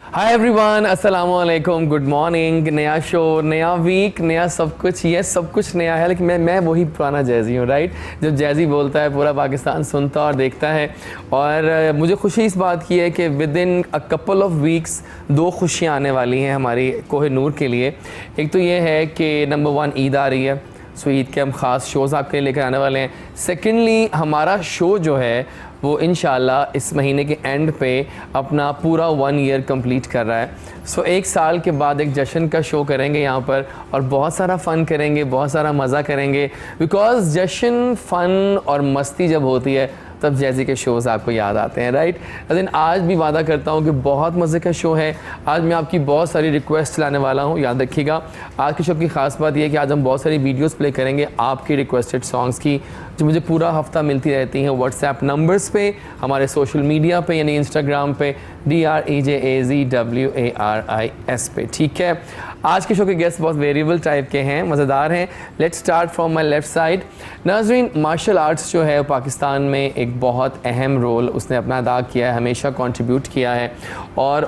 Hi everyone, अस्सलाम वालेकुम, good morning. नया शो, नया वीक, नया सब कुछ। ये सब कुछ नया है, लेकिन मैं वही पुराना जैज़ी हूँ, राइट। जब जैज़ी बोलता है पूरा पाकिस्तान सुनता और देखता है। और मुझे खुशी इस बात की है कि with in a couple of weeks दो खुशियाँ आने वाली हैं हमारी कोहिनूर के लिए। एक तो ये है कि नंबर 1 ईद आ रही है, सो ईद के हम ख़ास शोज़ आपके लिए लेकर आने वाले हैं। सेकेंडली हमारा शो जो है वो इंशाल्लाह इस महीने के एंड पे अपना पूरा 1 ईयर कंप्लीट कर रहा है। सो 1 साल के बाद एक जश्न का शो करेंगे यहाँ पर और बहुत सारा फ़न करेंगे, बहुत सारा मज़ा करेंगे। बिकॉज़ जश्न, फ़न और मस्ती जब होती है तब जैज़ी के शोज़ आपको याद आते हैं, राइट। लेकिन आज भी वादा करता हूँ कि बहुत मज़े का शो है। आज मैं आपकी बहुत सारी रिक्वेस्ट लाने वाला हूँ, याद रखिएगा। आज के शो की ख़ास बात यह है कि आज हम बहुत सारी वीडियोस प्ले करेंगे आपकी रिक्वेस्टेड सॉन्ग्स की, जो मुझे पूरा हफ्ता मिलती रहती हैं व्हाट्सएप नंबर्स पे, हमारे सोशल मीडिया पे, यानी इंस्टाग्राम पे DREJAZWARIS पे, ठीक है। आज के शो के गेस्ट बहुत वेरिएबल टाइप के हैं, मज़ेदार हैं। Let's start from my left side. नाज़रीन, मार्शल आर्ट्स जो है पाकिस्तान में एक बहुत अहम रोल उसने अपना अदा किया है, हमेशा कंट्रीब्यूट किया है। और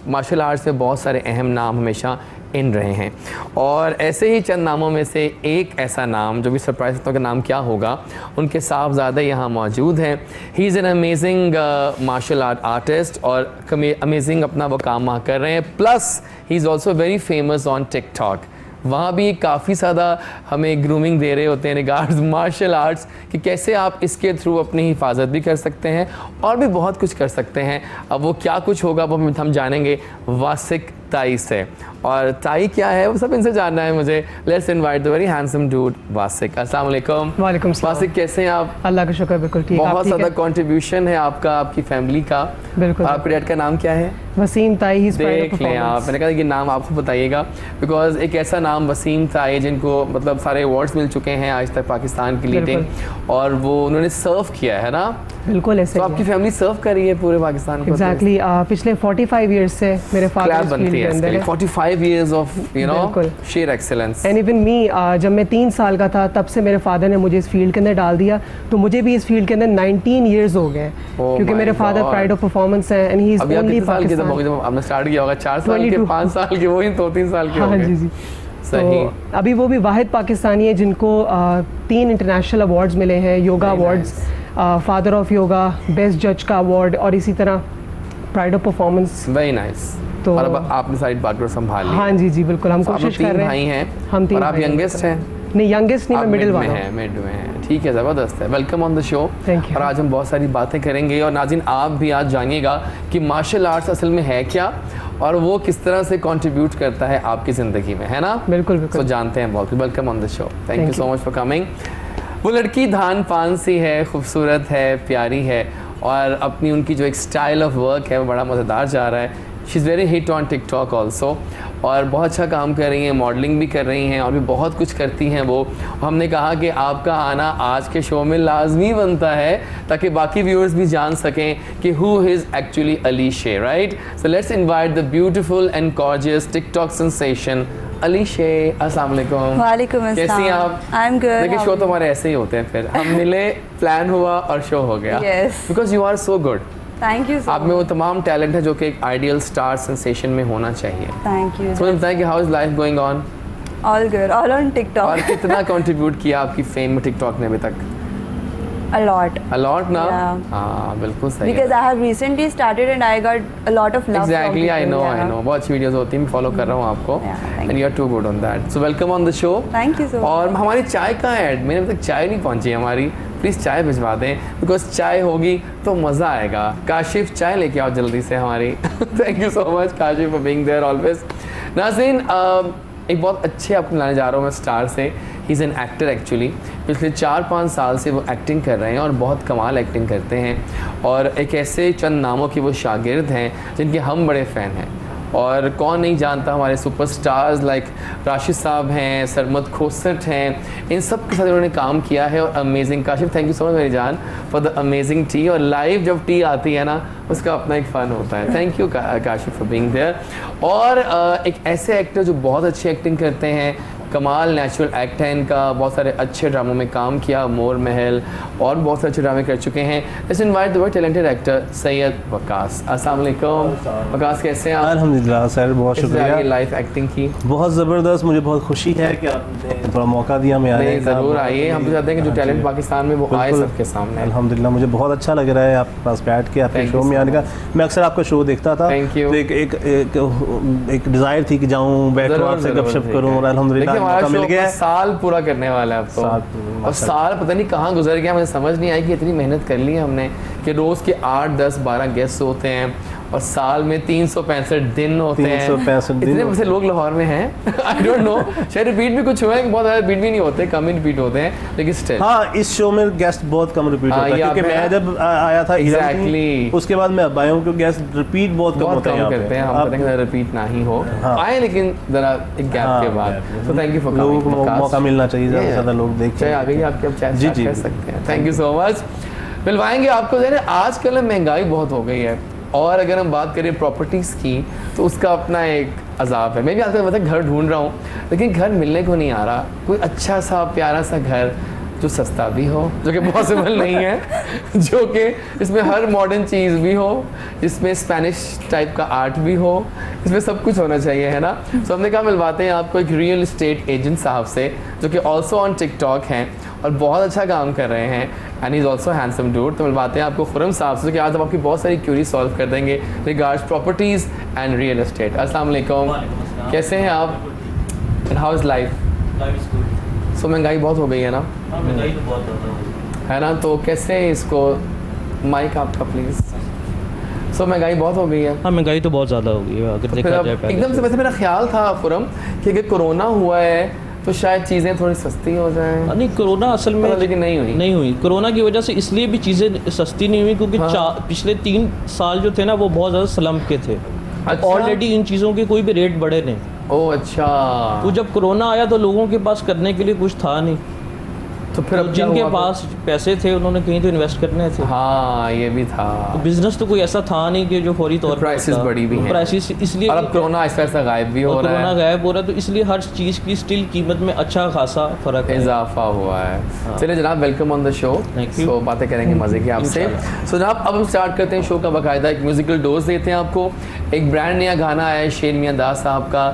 मार्शल आर्ट्स में बहुत सारे अहम नाम हमेशा इन रहे हैं। और ऐसे ही चंद नामों में से एक ऐसा नाम जो भी सरप्राइज करता हूँ कि नाम क्या होगा, उनके साहबजादे यहाँ मौजूद हैं। He is an amazing martial art artist और अमेजिंग अपना वो काम वहाँ कर रहे हैं। Plus he is also very famous on TikTok. वहाँ भी काफ़ी ज़्यादा हमें ग्रूमिंग दे रहे होते हैं रिगार्ड्स मार्शल आर्ट्स, कि कैसे आप इसके थ्रू अपनी हिफाजत भी कर सकते हैं और भी बहुत कुछ कर सकते हैं। अब वो क्या कुछ होगा वो हम जानेंगे वासिक ताई से। और ताई क्या है वो सब इनसे जानना है मुझे। Let's invite the very handsome dude Wasiq. अस्सलाम वालेकुम। वालेकुम सलाम। वासिक, कैसे हैं आप? अल्लाह का शुक्र, बिल्कुल ठीक। बहुत ज़्यादा कंट्रीब्यूशन है आपका, आपकी फैमिली का। बिल्कुल। आपके डैड का नाम क्या है? वसीम ताई। ही देख लें आप, मैंने कहा कि नाम आपको बताइएगा, बिकॉज एक ऐसा नाम वसीम ताई जिनको मतलब सारे अवार्ड्स मिल चुके हैं आज तक पाकिस्तान की लीडिंग, और वो उन्होंने सर्व किया है ना। बिल्कुल ऐसे। तो आपकी फैमिली सर्व कर रही है पूरे पाकिस्तान को? एग्जैक्टली। पिछले 45 इयर्स से मेरे फादर बनती है 45 years of sheer excellence। And even me, जब मैं 3 साल का था तब से मेरे फादर ने मुझे इस फील्ड के अंदर डाल दिया, तो मुझे भी इस फील्ड के अंदर 19 years हो गए, क्योंकि मेरे फादर प्राइड ऑफ परफॉर्मेंस है। And he is only Pakistan. आपने स्टार्ट किया होगा 4 साल के, 5 साल के, वही 2-3 साल के हो गए। जी जी, सही। तो अभी वो भी वाहिद पाकिस्तानी है जिनको 3 इंटरनेशनल अवार्ड्स मिले हैं, yoga awards, father of yoga, best जज का अवार्ड, और इसी तरह pride of performance. Very nice. तो और अब आपने सारी बागडोर संभाल ली? हाँ जी जी, बिल्कुल। हम कोशिश कर रहे हैं। भाई हैं हम 3 और आप यंगेस्ट हैं? नहीं, यंगेस्ट नहीं, मैं मिडिल वाला हूं। मिड में है, ठीक है, ज़बरदस्त है। Welcome on the show. Thank you. और आज हम बहुत सारी बातें करेंगे, और नाज़रीन आप भी आज जानिएगा कि मार्शल आर्ट्स असल में है क्या और वो किस तरह से कंट्रीब्यूट करता है आपकी ज़िंदगी में, है ना? बिल्कुल बिल्कुल। तो जानते हैं बहुत। Welcome on the show. Thank you so much for coming. वो लड़की धान पान सी है, खूबसूरत है, प्यारी है, और अपनी उनकी जो एक स्टाइल ऑफ वर्क है वो बड़ा मज़ेदार जा रहा है। She is very hit on TikTok also, और बहुत अच्छा काम कर रही हैं, मॉडलिंग भी कर रही हैं और भी बहुत कुछ करती हैं वो। हमने कहा कि आपका आना आज के शो में लाजमी बनता है ताकि बाकी व्यूअर्स भी जान सकें कि who is actually Alishay, right. So let's invite the beautiful and gorgeous TikTok sensation Alishay. अस्सलाम वालेकुम। वालेकुम अस्सलाम। कैसी हैं आप? I am good. देखिए शो तो हमारे ऐसे ही होते हैं, फिर हम मिले, प्लान हुआ और शो हो गया। Yes. Because you are so good. Thank you so आप में वो तमाम टैलेंट है जो कि एक आइडियल स्टार सेंसेशन में होना चाहिए। Thank you. तो मुझे बताएं कि how is life going on? All good, all on TikTok. और कितना कंट्रीब्यूट किया आपकी फेम में टिकटॉक ने अभी तक? A lot. A lot ना? Yeah. हाँ बिल्कुल सही। Because I have recently started and I got a lot of love from Exactly, I people. know, I know. बहुत अच्छी वीडियोस होती हैं, मैं फॉलो कर रहा हूँ आपको। Yeah, thank And you are too good on that. So welcome on the show. Thank you so much. और हमारी चाय कहाँ है? मेरे अभी तक चाय नहीं पहुँची हमारी। प्लीज़ चाय भिजवा दें, बिकॉज चाय होगी तो मज़ा आएगा। काशिफ चाय लेके आओ जल्दी से हमारी। Thank you so much Kashif for being there always. नाज़रीन, एक बहुत अच्छे आपको लाने जा रहा हूँ मैं स्टार से। ही इज़ एन एक्टर एक्चुअली। पिछले 4-5 साल से वो एक्टिंग कर रहे हैं और बहुत कमाल एक्टिंग करते हैं, और एक ऐसे चंद नामों के वो शागिर्द हैं जिनके हम बड़े फ़ैन हैं। और कौन नहीं जानता हमारे सुपरस्टार्स लाइक राशिद साहब हैं, सरमद खोसट हैं, इन सब के साथ उन्होंने काम किया है। और amazing Kashif, thank you so much मेरी जान फॉर द अमेजिंग टी। और लाइव जब टी आती है ना उसका अपना एक फ़न होता है। Thank you Kashif for being there. और एक ऐसे एक्टर जो बहुत अच्छी एक्टिंग करते हैं, कमाल नेचुरल एक्ट है इनका, बहुत सारे अच्छे ड्रामों में काम किया, मोर महल और बहुत सारे अच्छे ड्रामे कर चुके हैं। Let's invite the very talented actor Syed Waqas. अस्सलाम वालेकुम वकास, कैसे हैं आप? अल्हम्दुलिल्लाह सर, बहुत शुक्रिया। लाइव एक्टिंग की बहुत ज़बरदस्त, मुझे बहुत खुशी है कि आपने थोड़ा मौका दिया। मैं आने का। ज़रूर आइए, हम तो चाहते हैं कि जो टैलेंट पाकिस्तान में वो आए बिल्कुल। सबके सामने। अल्हम्दुलिल्लाह, मुझे बहुत अच्छा लग रहा है आपके पास बैठ के, आपके Thank शो you में so आने का। मैं अक्सर आपका शो देखता था, Thank you. तो एक डिज़ायर थी कि जाऊँ, बैठूँ, आपसे गपशप करूँ, और अल्हम्दुलिल्लाह देखिए, हमारा मौका मिल शो गया अपना है। साल पूरा करने वाला है अब तो। साल, और माशाल्लाह। साल पता नहीं कहाँ गुजर गया, मुझे समझ नहीं आई कि इतनी मेहनत कर ली है हमने कि रोज़ के 8, 10, 12 गेस्ट होते हैं और साल में 365 दिन होते हैं। 365 दिन इतने होते वैसे लोग लाहौर में हैं आई डोंट नो, शायद रिपीट भी कुछ हुआ है, बहुत ज़्यादा रिपीट भी नहीं होते, कम ही रिपीट होते हैं, लेकिन स्टिल। हाँ, इस शो में गेस्ट बहुत कम रिपीट होता है, ये क्योंकि आपने- मैं जब आया था Exactly. उसके बाद मैं अब आया हूँ, क्योंकि गेस्ट रिपीट बहुत कम बहुत होते हैं कम यहाँ करते हैं, हम पे। कहते हैं रिपीट ना ही हो, हाँ। आए लेकिन ज़रा एक गैप हाँ, के बाद। gap। तो थैंक यू फॉर लोगों कमिंग। को मौका मिलना चाहिए, ज़्यादा से ज़्यादा लोग देखें। चाहे आ गई आपके, अब चैट जी, जी, कर जी। सकते हैं। Thank you so much. मिलवाएंगे आपको। जो है ना, आजकल महंगाई बहुत हो गई है, और अगर हम बात करें प्रॉपर्टीज़ की तो उसका अपना एक अजाब है। मैं भी आजकल मतलब घर ढूंढ रहा हूँ, लेकिन घर मिलने को नहीं आ रहा, कोई अच्छा सा प्यारा सा घर जो सस्ता भी हो, जो कि पॉसिबल नहीं है, जो कि इसमें हर मॉडर्न चीज़ भी हो, जिसमें स्पेनिश टाइप का आर्ट भी हो, इसमें सब कुछ होना चाहिए, है ना। तो हमने कहा मिलवाते हैं आपको एक रियल इस्टेट एजेंट साहब से, जो कि ऑल्सो ऑन टिकटॉक हैं और बहुत अच्छा काम कर रहे हैं, and is also handsome dude. तो मिलवाते हैं आपको खुरम साहब से, जो कि आज हम आपकी बहुत सारी क्यूरी सॉल्व कर देंगे regards properties and real estate. अस्सलाम वालेकुम, कैसे हैं आप? And how is life? So महंगाई बहुत हो गई है ना, महंगाई तो बहुत ज़्यादा हो है ना, तो कैसे इसको, माइक आपका प्लीज़। सो महंगाई बहुत हो गई है, हाँ, महंगाई तो बहुत ज़्यादा हो गई है अगर फिर देखा अब जाए पहले एकदम से। वैसे मेरा ख्याल था खुरम कि अगर कोरोना हुआ है तो शायद चीज़ें थोड़ी सस्ती हो जाएं, नहीं, कोरोना असल में लेकिन नहीं हुई। नहीं हुई। कोरोना की वजह से इसलिए भी चीज़ें सस्ती नहीं हुई क्योंकि हाँ। पिछले 3 साल जो थे ना वो बहुत ज़्यादा स्लम्प के थे। अच्छा। ऑलरेडी इन चीज़ों के कोई भी रेट बढ़े नहीं, ओह अच्छा, तो जब कोरोना आया तो लोगों के पास करने के लिए कुछ था नहीं, तो फिर तो अब क्या जिनके हुआ फिर? पास पैसे थे उन्होंने कहीं तो इन्वेस्ट करने थे। हाँ ये भी था, तो बिजनेस तो कोई ऐसा था नहीं कि जो फौरी तौर पर प्राइसेस बढ़ी भी हैं। प्राइसेस इसलिए और अब कोरोना ऐसा ऐसा गायब भी हो और रहा कोरोना है, गायब हो रहा है, तो इसलिए हर चीज़ की स्टिल कीमत में अच्छा खासा फ़र्क है। इजाफा हुआ है। चलिए जनाब, welcome on the show. Thank you। सो बातें करेंगे मज़े की आपसे। सो जनाब, अब हम स्टार्ट करते हैं शो का। बाकायदा एक म्यूजिकल डोज देते हैं आपको। एक ब्रांड नया गाना आया है शेर मियां दास साहब का,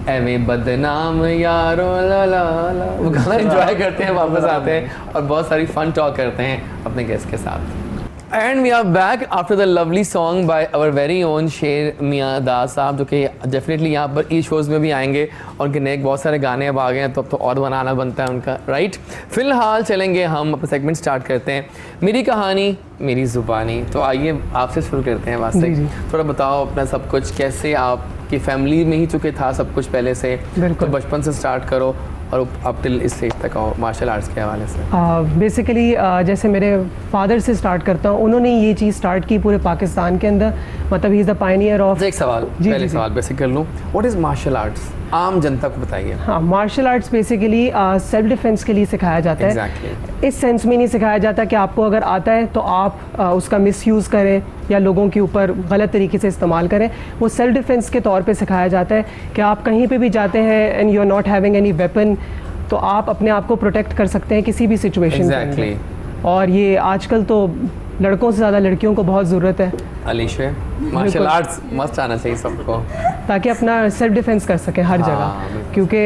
एवे बदनाम यारो ला ला ला, वो गाना एंजॉय करते हैं, वापस आते हैं और बहुत सारी फन टॉक करते हैं अपने गेस्ट के साथ। And we are back after the lovely song by our very own Sher Miyan दास साहब, जो कि डेफिनेटली यहाँ पर ई शोज़ में भी आएंगे और उनके नए बहुत सारे गाने अब आ गए हैं, तो अब तो और बनाना बनता है उनका, राइट। फिलहाल चलेंगे हम अपना सेगमेंट स्टार्ट करते हैं, मेरी कहानी मेरी ज़ुबानी। तो आइए आपसे शुरू करते हैं वास्ते, जी। थोड़ा बताओ अपना सब कुछ, कैसे आपकी फैमिली में ही चूँकि था सब कुछ पहले से, तो बिल्कुल। बचपन से स्टार्ट करो और अब टिल इस स्टेज तक आओ मार्शल आर्ट्स के हवाले से। बेसिकली जैसे मेरे फादर से स्टार्ट करता हूँ, उन्होंने ये चीज़ स्टार्ट की पूरे पाकिस्तान के अंदर, मतलब he is the Pioneer of. एक सवाल, जी, पहले जी, सवाल बेसिक कर लूँ, व्हाट इज़ मार्शल आर्ट्स, आम जनता को बताइए। हाँ, martial arts basically self defence के लिए सिखाया जाता है। Exactly. इस सेंस में नहीं सिखाया जाता कि आपको अगर आता है तो आप उसका मिसयूज़ करें या लोगों के ऊपर गलत तरीके से इस्तेमाल करें। वो सेल्फ डिफेंस के तौर पे सिखाया जाता है कि आप कहीं पे भी जाते हैं and you are not having any weapon, तो आप अपने आप को प्रोटेक्ट कर सकते हैं किसी भी सिचुएशन के Exactly. अंदर। और ये आजकल तो लड़कों से ज़्यादा लड़कियों को बहुत ज़रूरत है, अलीशे, मार्शल आर्ट्स मस्त आना चाहिए सबको। ताकि अपना सेल्फ डिफेंस कर सकें हर हाँ, जगह, बिल्कुल। क्योंकि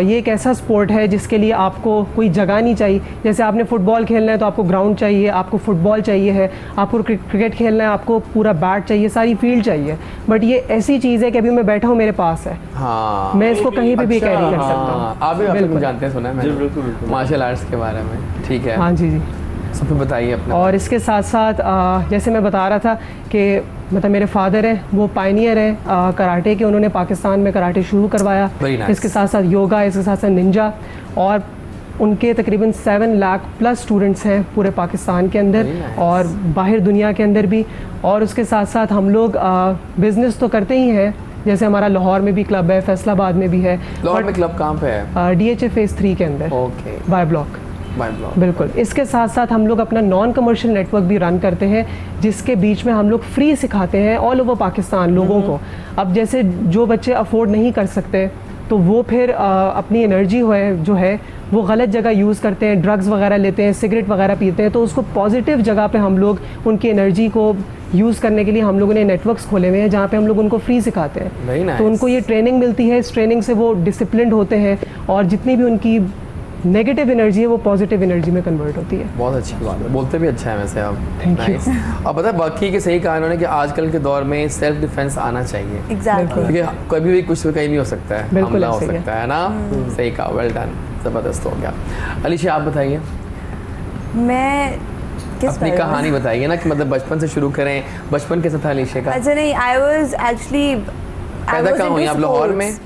ये एक ऐसा स्पोर्ट है जिसके लिए आपको कोई जगह नहीं चाहिए। जैसे आपने फुटबॉल खेलना है तो आपको ग्राउंड चाहिए, आपको फुटबॉल चाहिए है, आपको क्रिकेट खेलना है आपको पूरा बैट चाहिए, सारी फील्ड चाहिए। बट ये ऐसी चीज़ है कि अभी मैं बैठा हूँ, मेरे पास है, हाँ, मैं इसको कहीं पे भी अच्छा, कैरी कर सकता हाँ, हूँ। आप भी बिल्कुल। जानते हैं, सुना है मैंने बिल्कुल, बिल्कुल। मार्शल आर्ट्स के बारे में, ठीक है। हाँ जी जी। सब फिर बताइए अपना। और इसके साथ साथ जैसे मैं बता रहा था कि मतलब मेरे फादर हैं, वो पायनियर हैं कराटे के, उन्होंने पाकिस्तान में कराटे शुरू करवाया। Very nice. इसके साथ साथ योगा, इसके साथ साथ निंजा, और उनके तकरीबन 7 लाख प्लस स्टूडेंट्स हैं पूरे पाकिस्तान के अंदर Very nice. और बाहर दुनिया के अंदर भी। और उसके साथ साथ हम लोग बिज़नेस तो करते ही हैं, जैसे हमारा लाहौर में भी क्लब है, फैसलाबाद में भी है, लाहौर में क्लब कहाँ पे है? DHA फेज़ 3 के अंदर, okay, bye block. Bye block. बिल्कुल। इसके साथ साथ हम लोग अपना नॉन कमर्शियल नेटवर्क भी रन करते हैं, जिसके बीच में हम लोग फ्री सिखाते हैं ऑल ओवर पाकिस्तान लोगों को। अब जैसे जो बच्चे अफोर्ड नहीं कर सकते तो वो फिर अपनी एनर्जी जो है वो गलत जगह यूज़ करते हैं, ड्रग्स वगैरह लेते हैं, सिगरेट वगैरह पीते हैं। तो उसको पॉजिटिव जगह पे हम लोग उनकी एनर्जी को यूज़ करने के लिए हम लोगों ने नेटवर्क्स खोले हुए हैं जहाँ पे हम लोग उनको फ्री सिखाते हैं। Very nice. तो उनको ये ट्रेनिंग मिलती है, इस ट्रेनिंग से वो डिसिप्लिन्ड होते हैं और जितनी भी उनकी नेगेटिव एनर्जी है वो पॉजिटिव एनर्जी में कन्वर्ट होती है। बहुत अच्छी बात है, बोलते भी अच्छा है वैसे आप। Thank you. Nice. और पता है बाकी के सही कहा इन्होंने कि आजकल के दौर में सेल्फ डिफेंस आना चाहिए, एग्जैक्टली। क्योंकि कभी भी कुछ कहीं भी हो सकता है, बिल्कुल हमला हो ऐसे ही है। सकता है ना। सही कहा, वेल डन, ज़बरदस्त हो गया। अलीशा आप बताइए मैं किस अपनी बारे में? कहानी बताइए ना, कि मतलब बचपन से शुरू करें, बचपन कैसा था अलीशा का? अच्छा नहीं, आई वाज एक्चुअली पैदा कहाँ हुई आप, लाहौर में?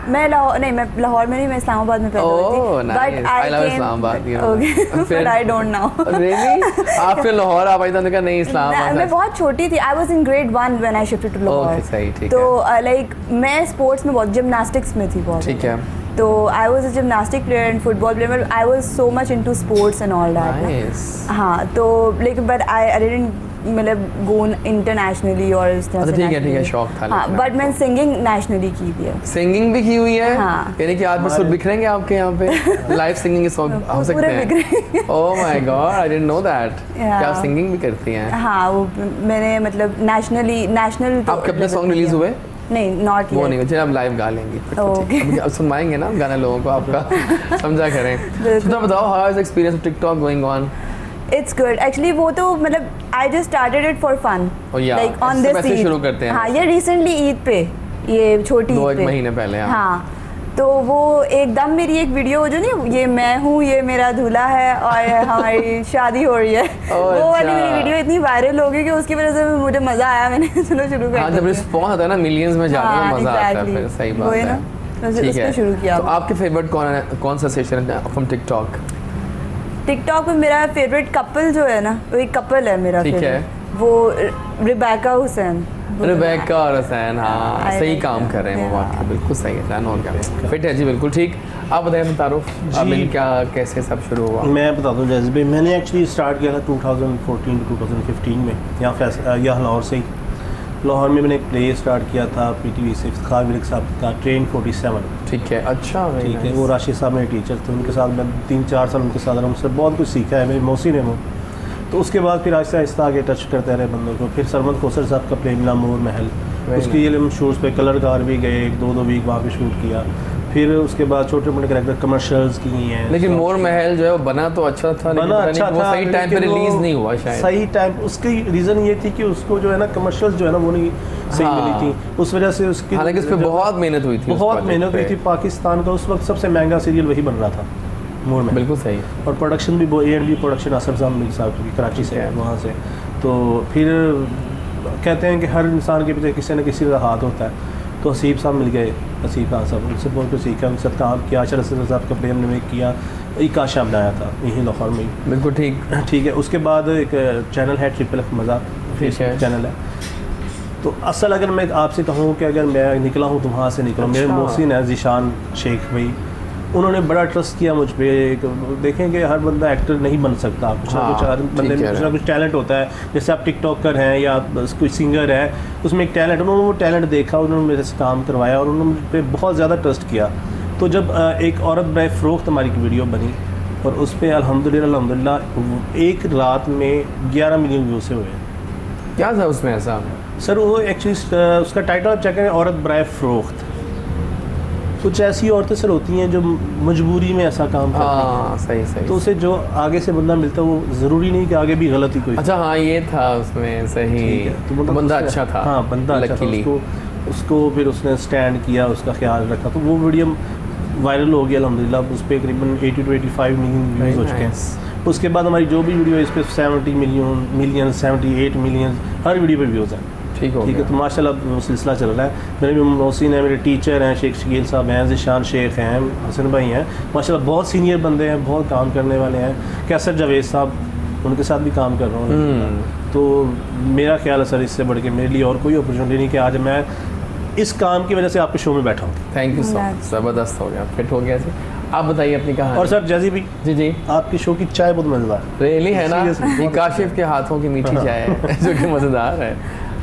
मैं लाहौर नहीं, मैं लाहौर में नहीं, मैं इस्लामाबाद में पैदा हुई Oh, थी। nice. I love Islamabad, you know. Okay, फिर- but I don't know. Really? आप फिर लाहौर आप आई तो कहा नहीं इस्लामाबाद मैं है। बहुत छोटी थी, I was in grade 1 when I shifted to Lahore. Okay, सही, ठीक तो लाइक मैं स्पोर्ट्स में बहुत, जिमनास्टिक्स में थी बहुत। ठीक है। तो I was a gymnastic player and football player, I was so much into sports and all that. Nice. हाँ, तो लेकिन बट आई डिडंट मतलब गो इंटरनेशनली और इस तरह अच्छा, से ठीक है, nationally। शौक था हाँ, लेकिन बट मैंने सिंगिंग नेशनली की थी। सिंगिंग भी की हुई है। हाँ। यानी कि आज बस सुर बिखरेंगे आपके यहाँ पे लाइव सिंगिंग हो सकते पूरे हैं। Oh my God, I didn't know that. Yeah. क्या आप सिंगिंग भी करती हैं? हाँ, वो मैंने मतलब नेशनल आपके अपने सॉन्ग रिलीज हुए? नहीं, नॉट वो नहीं, चलिए आप लाइव गा लेंगी। Okay. अब सुनवाएंगे ना गाना लोगों को आपका। समझा करें। बिल्कुल। तो बताओ, how is experience of TikTok going on? It's good actually. वो तो मतलब I just started it for fun, Oh, yeah. Like on इससे दिस वैसे ईद। शुरू करते हैं हाँ, वैसे। ये रिसेंटली ईद पे, ये छोटी ईद 2-1 पे। महीने पहले। हाँ, तो वो एकदम मेरी एक वीडियो जो नहीं, ये मैं हूँ, ये मेरा दूल्हा है और हमारी शादी हो रही है। वो वाली मेरी वीडियो इतनी वायरल हो गई कि उसकी वजह से मुझे मज़ा आया, मैंने सुनो शुरू कर हाँ, जब दिया। रिस्पॉन्स आता है ना मिलियंस में जाता है, हाँ, मजा आता है exactly. फिर। सही बात वही है। ना, बस ठीक उसने है। शुरू किया। तो आपके फेवरेट कौन सा सेशन है फ्रॉम टिकटॉक? टिकटॉक पे मेरा फेवरेट कपल जो है ना, वो एक कपल है मेरा ठीक है। favorite, वो रिबेका हुसैन। रिबेका और हसैन, हाँ I सही like काम that. कर रहे हैं वो, Yeah. वाकई बिल्कुल सही है। डन हो गया, फिट है जी, बिल्कुल ठीक। आप बताइए तारुफ, अबिन क्या कैसे सब शुरू हुआ? मैं बता दूं जैसे भी मैंने एक्चुअली स्टार्ट किया था 2014 टू 2015 में, यहाँ लाहौर से ही। लाहौर में मैंने एक प्ले स्टार्ट किया था PTV से, इफ्तिखार विरक साहब का, ट्रेन 47। ठीक है, अच्छा, very ठीक है, nice. वो राशिद साहब मेरे टीचर थे, उनके साथ मैं 3-4 साल उनके साथ रहा, उनसे बहुत कुछ सीखा है, मेरी मौसी ने वो। तो उसके बाद फिर आहिस्ता आहिस्ता आगे टच करते रहे बंदों को। फिर सरमद खोसर साहब का प्रेम नामूर महल, उसके लिए हम शूट्स पे कलरकार भी गए, 1-2 वीक वहाँ पे शूट किया। फिर उसके बाद छोटे मोटे कैरेक्टर कमर्शियल्स की हैं। लेकिन मोर महल जो है वो बना तो अच्छा था, लेकिन बना पता नहीं अच्छा वो था, सही टाइम पे लेकिन वो रिलीज नहीं हुआ शायद। सही टाइम, उसकी रीज़न ये थी कि उसको जो है ना कमर्शियल्स जो है ना वो नहीं सही हाँ। मिली थी, उस वजह से उसकी हालांकि उस पर बहुत मेहनत हुई थी, उस बहुत project मेहनत हुई पे। थी। पाकिस्तान का उस वक्त सबसे महंगा सीरियल वही बन रहा था, मोर में। बिल्कुल सही। और प्रोडक्शन भी वो A&B प्रोडक्शन असर साहब साहब की कराची से है, वहाँ से। तो फिर कहते हैं कि हर इंसान के पीछे किसी न किसी का हाथ होता है। तो हसीब साहब मिल गए, हसीब खान साहब, उनसे बहुत कुछ सीखा, उनके साथ काम किया। आशर असद साहब का प्रेम ने किया, एक काशा बनाया था यहीं लाहौर में ही। बिल्कुल ठीक। ठीक है, उसके बाद एक चैनल है ट्रिपल एफ मज़ा, ठीक है। चैनल है। तो असल अगर मैं आपसे कहूँ कि अगर मैं निकला हूँ तो वहाँ से निकला। मेरे अच्छा। मोहसिन है ज़ीशान शेख भाई, उन्होंने बड़ा ट्रस्ट किया मुझ पर। देखें कि हर बंदा एक्टर नहीं बन सकता, कुछ ना हाँ, कुछ हर बंदे ठीक में है। कुछ ना कुछ टैलेंट होता है। जैसे आप टिकटॉकर हैं या कोई सिंगर है, उसमें एक टैलेंट, उन्होंने वो टैलेंट देखा, उन्होंने मेरे से काम करवाया और उन्होंने मुझ पर बहुत ज़्यादा ट्रस्ट किया। तो जब एक औरत बराए फ़रोख्त हमारी की वीडियो बनी और उस पर अल्हम्दुलिल्लाह एक रात में 11 मिलियन व्यूज़ हुए। क्या था उसमें ऐसा? सर वो एक्चुअली उसका टाइटल आप चेक करें, औरत बराए फ़रोख्त। कुछ ऐसी औरतें सर होती हैं जो मजबूरी में ऐसा काम करती हैं, हाँ, सही सही। तो उसे जो आगे से बंदा मिलता है वो ज़रूरी नहीं कि आगे भी गलती कोई। अच्छा, हाँ ये था उसमें, सही। ठीक है, तो तो बंदा अच्छा था। हाँ, बंदा अच्छा था। Luckily। उसको फिर उसने स्टैंड किया, उसका ख्याल रखा, तो वो वीडियो वायरल हो गया अल्हम्दुलिल्लाह। उस पर करीबन 80 to 85 मिलियन व्यूज़ हो चुके हैं। उसके बाद हमारी जो भी वीडियो है इस पर 70 मिलियन 78 मिलियन हर वीडियो पे व्यूज़ हैं। ठीक हो ठीक है, गया। तो माशाल्लाह वो सिलसिला चल रहा है। मेरे भी मोहसिन हैं, मेरे टीचर हैं, शेख शकील साहब हैं, ज़ीशान शेख हैं, हसन भाई हैं, माशाल्लाह बहुत सीनियर बंदे हैं, बहुत काम करने वाले हैं। कैसर जावेद साहब, उनके साथ भी काम कर रहा हूँ। तो मेरा ख्याल है सर, इससे बढ़ के मेरे लिए और कोई अपॉर्चुनिटी नहीं कि आज मैं इस काम की वजह से आपके शो में बैठा हूँ। थैंक यू सो मच, ज़बरदस्त हो गया, फिट हो गया जी। आप बताइए अपनी कहानी। और सर जैसी भी जी जी, आपके शो की चाय बहुत मज़ेदार है। रियली है ना, Seriously, ये काशिफ के हाथों की मीठी चाय है जो कि मज़ेदार है।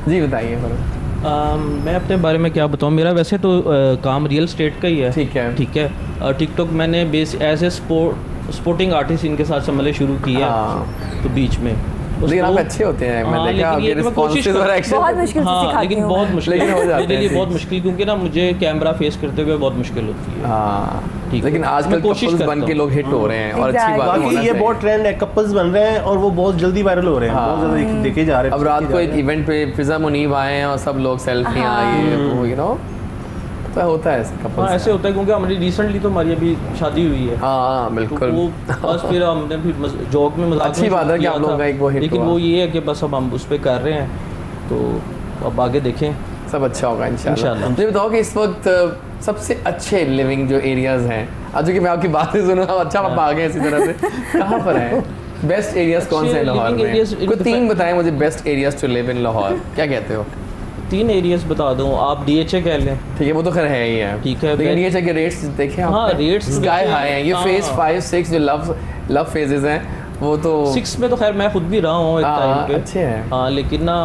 जी बताइए फिर। मैं अपने बारे में क्या बताऊँ, मेरा वैसे तो काम रियल स्टेट का ही है। ठीक है। ठीक है। टिकटॉक मैंने base as a sporting artist इनके साथ संभले शुरू किया। हाँ। तो बीच में लेकिन आप अच्छे होते हैं, मैं देखा आपके रिस्पॉन्सेस और एक्शन बहुत मुश्किल से हाँ, सिखाती लेकिन हूँ बहुत मैं। मुश्किल लेकिन हो जाते मेरे लिए हैं, बहुत ठीक। मुश्किल, क्योंकि ना मुझे कैमरा फेस करते हुए बहुत मुश्किल होती है। हाँ ठीक है। लेकिन आजकल मैं कोशिश कपल्स करता बन के हूँ। लोग हिट हो रहे हैं और अच्छी Exactly. बात है, बाकी होना ये चाहिए। बहुत ट्रेंड है, कपल्स बन रहे हैं और वो बहुत जल्दी वायरल हो रहे हैं, बहुत ज़्यादा देखे जा रहे हैं। अब रात को एक इवेंट पे फिजा मुनीब आए हैं और सब लोग सेल्फियाँ ये वो यू नो, तो होता है ऐसे हाँ कपल्स। ऐसे होता है, क्योंकि हमारी रिसेंटली तो हमारी अभी शादी हुई है। हाँ तो बिल्कुल। वो बस फिर हमने फिर जोक में मजाक अच्छी में बात है कि किया आप लोगों था। का एक वो hit लेकिन हुआ। वो ये है कि बस अब हम उस पर कर रहे हैं, तो अब आगे देखें। सब अच्छा होगा इंशाल्लाह। इंशाल्लाह। मुझे बताओ कि इस वक्त सबसे अच्छे लिविंग जो एरियाज हैं, आज कि मैं आपकी बातें सुन रहा हूँ, अच्छा आप आ गए इसी तरह से, कहाँ पर हैं बेस्ट एरियाज कौन से हैं अच्छे लाहौर living में? areas in कोई the 3 बताएं मुझे best areas to live in Lahore, क्या कहते हो? 3 एरियाज बता दूं, आप DHA कह लें। ठीक है, वो तो खैर है ही है। ठीक है, लेकिन ये चाहिए रेट्स देखें आप, हाँ, rates तो स्काई देखें। हाई हैं। ये हाँ। फेज 5 6 जो लव फेजेस हैं वो तो 6 में तो खैर मैं खुद भी रहा हूँ एक हाँ, टाइम पे। अच्छे हैं। हाँ, लेकिन ना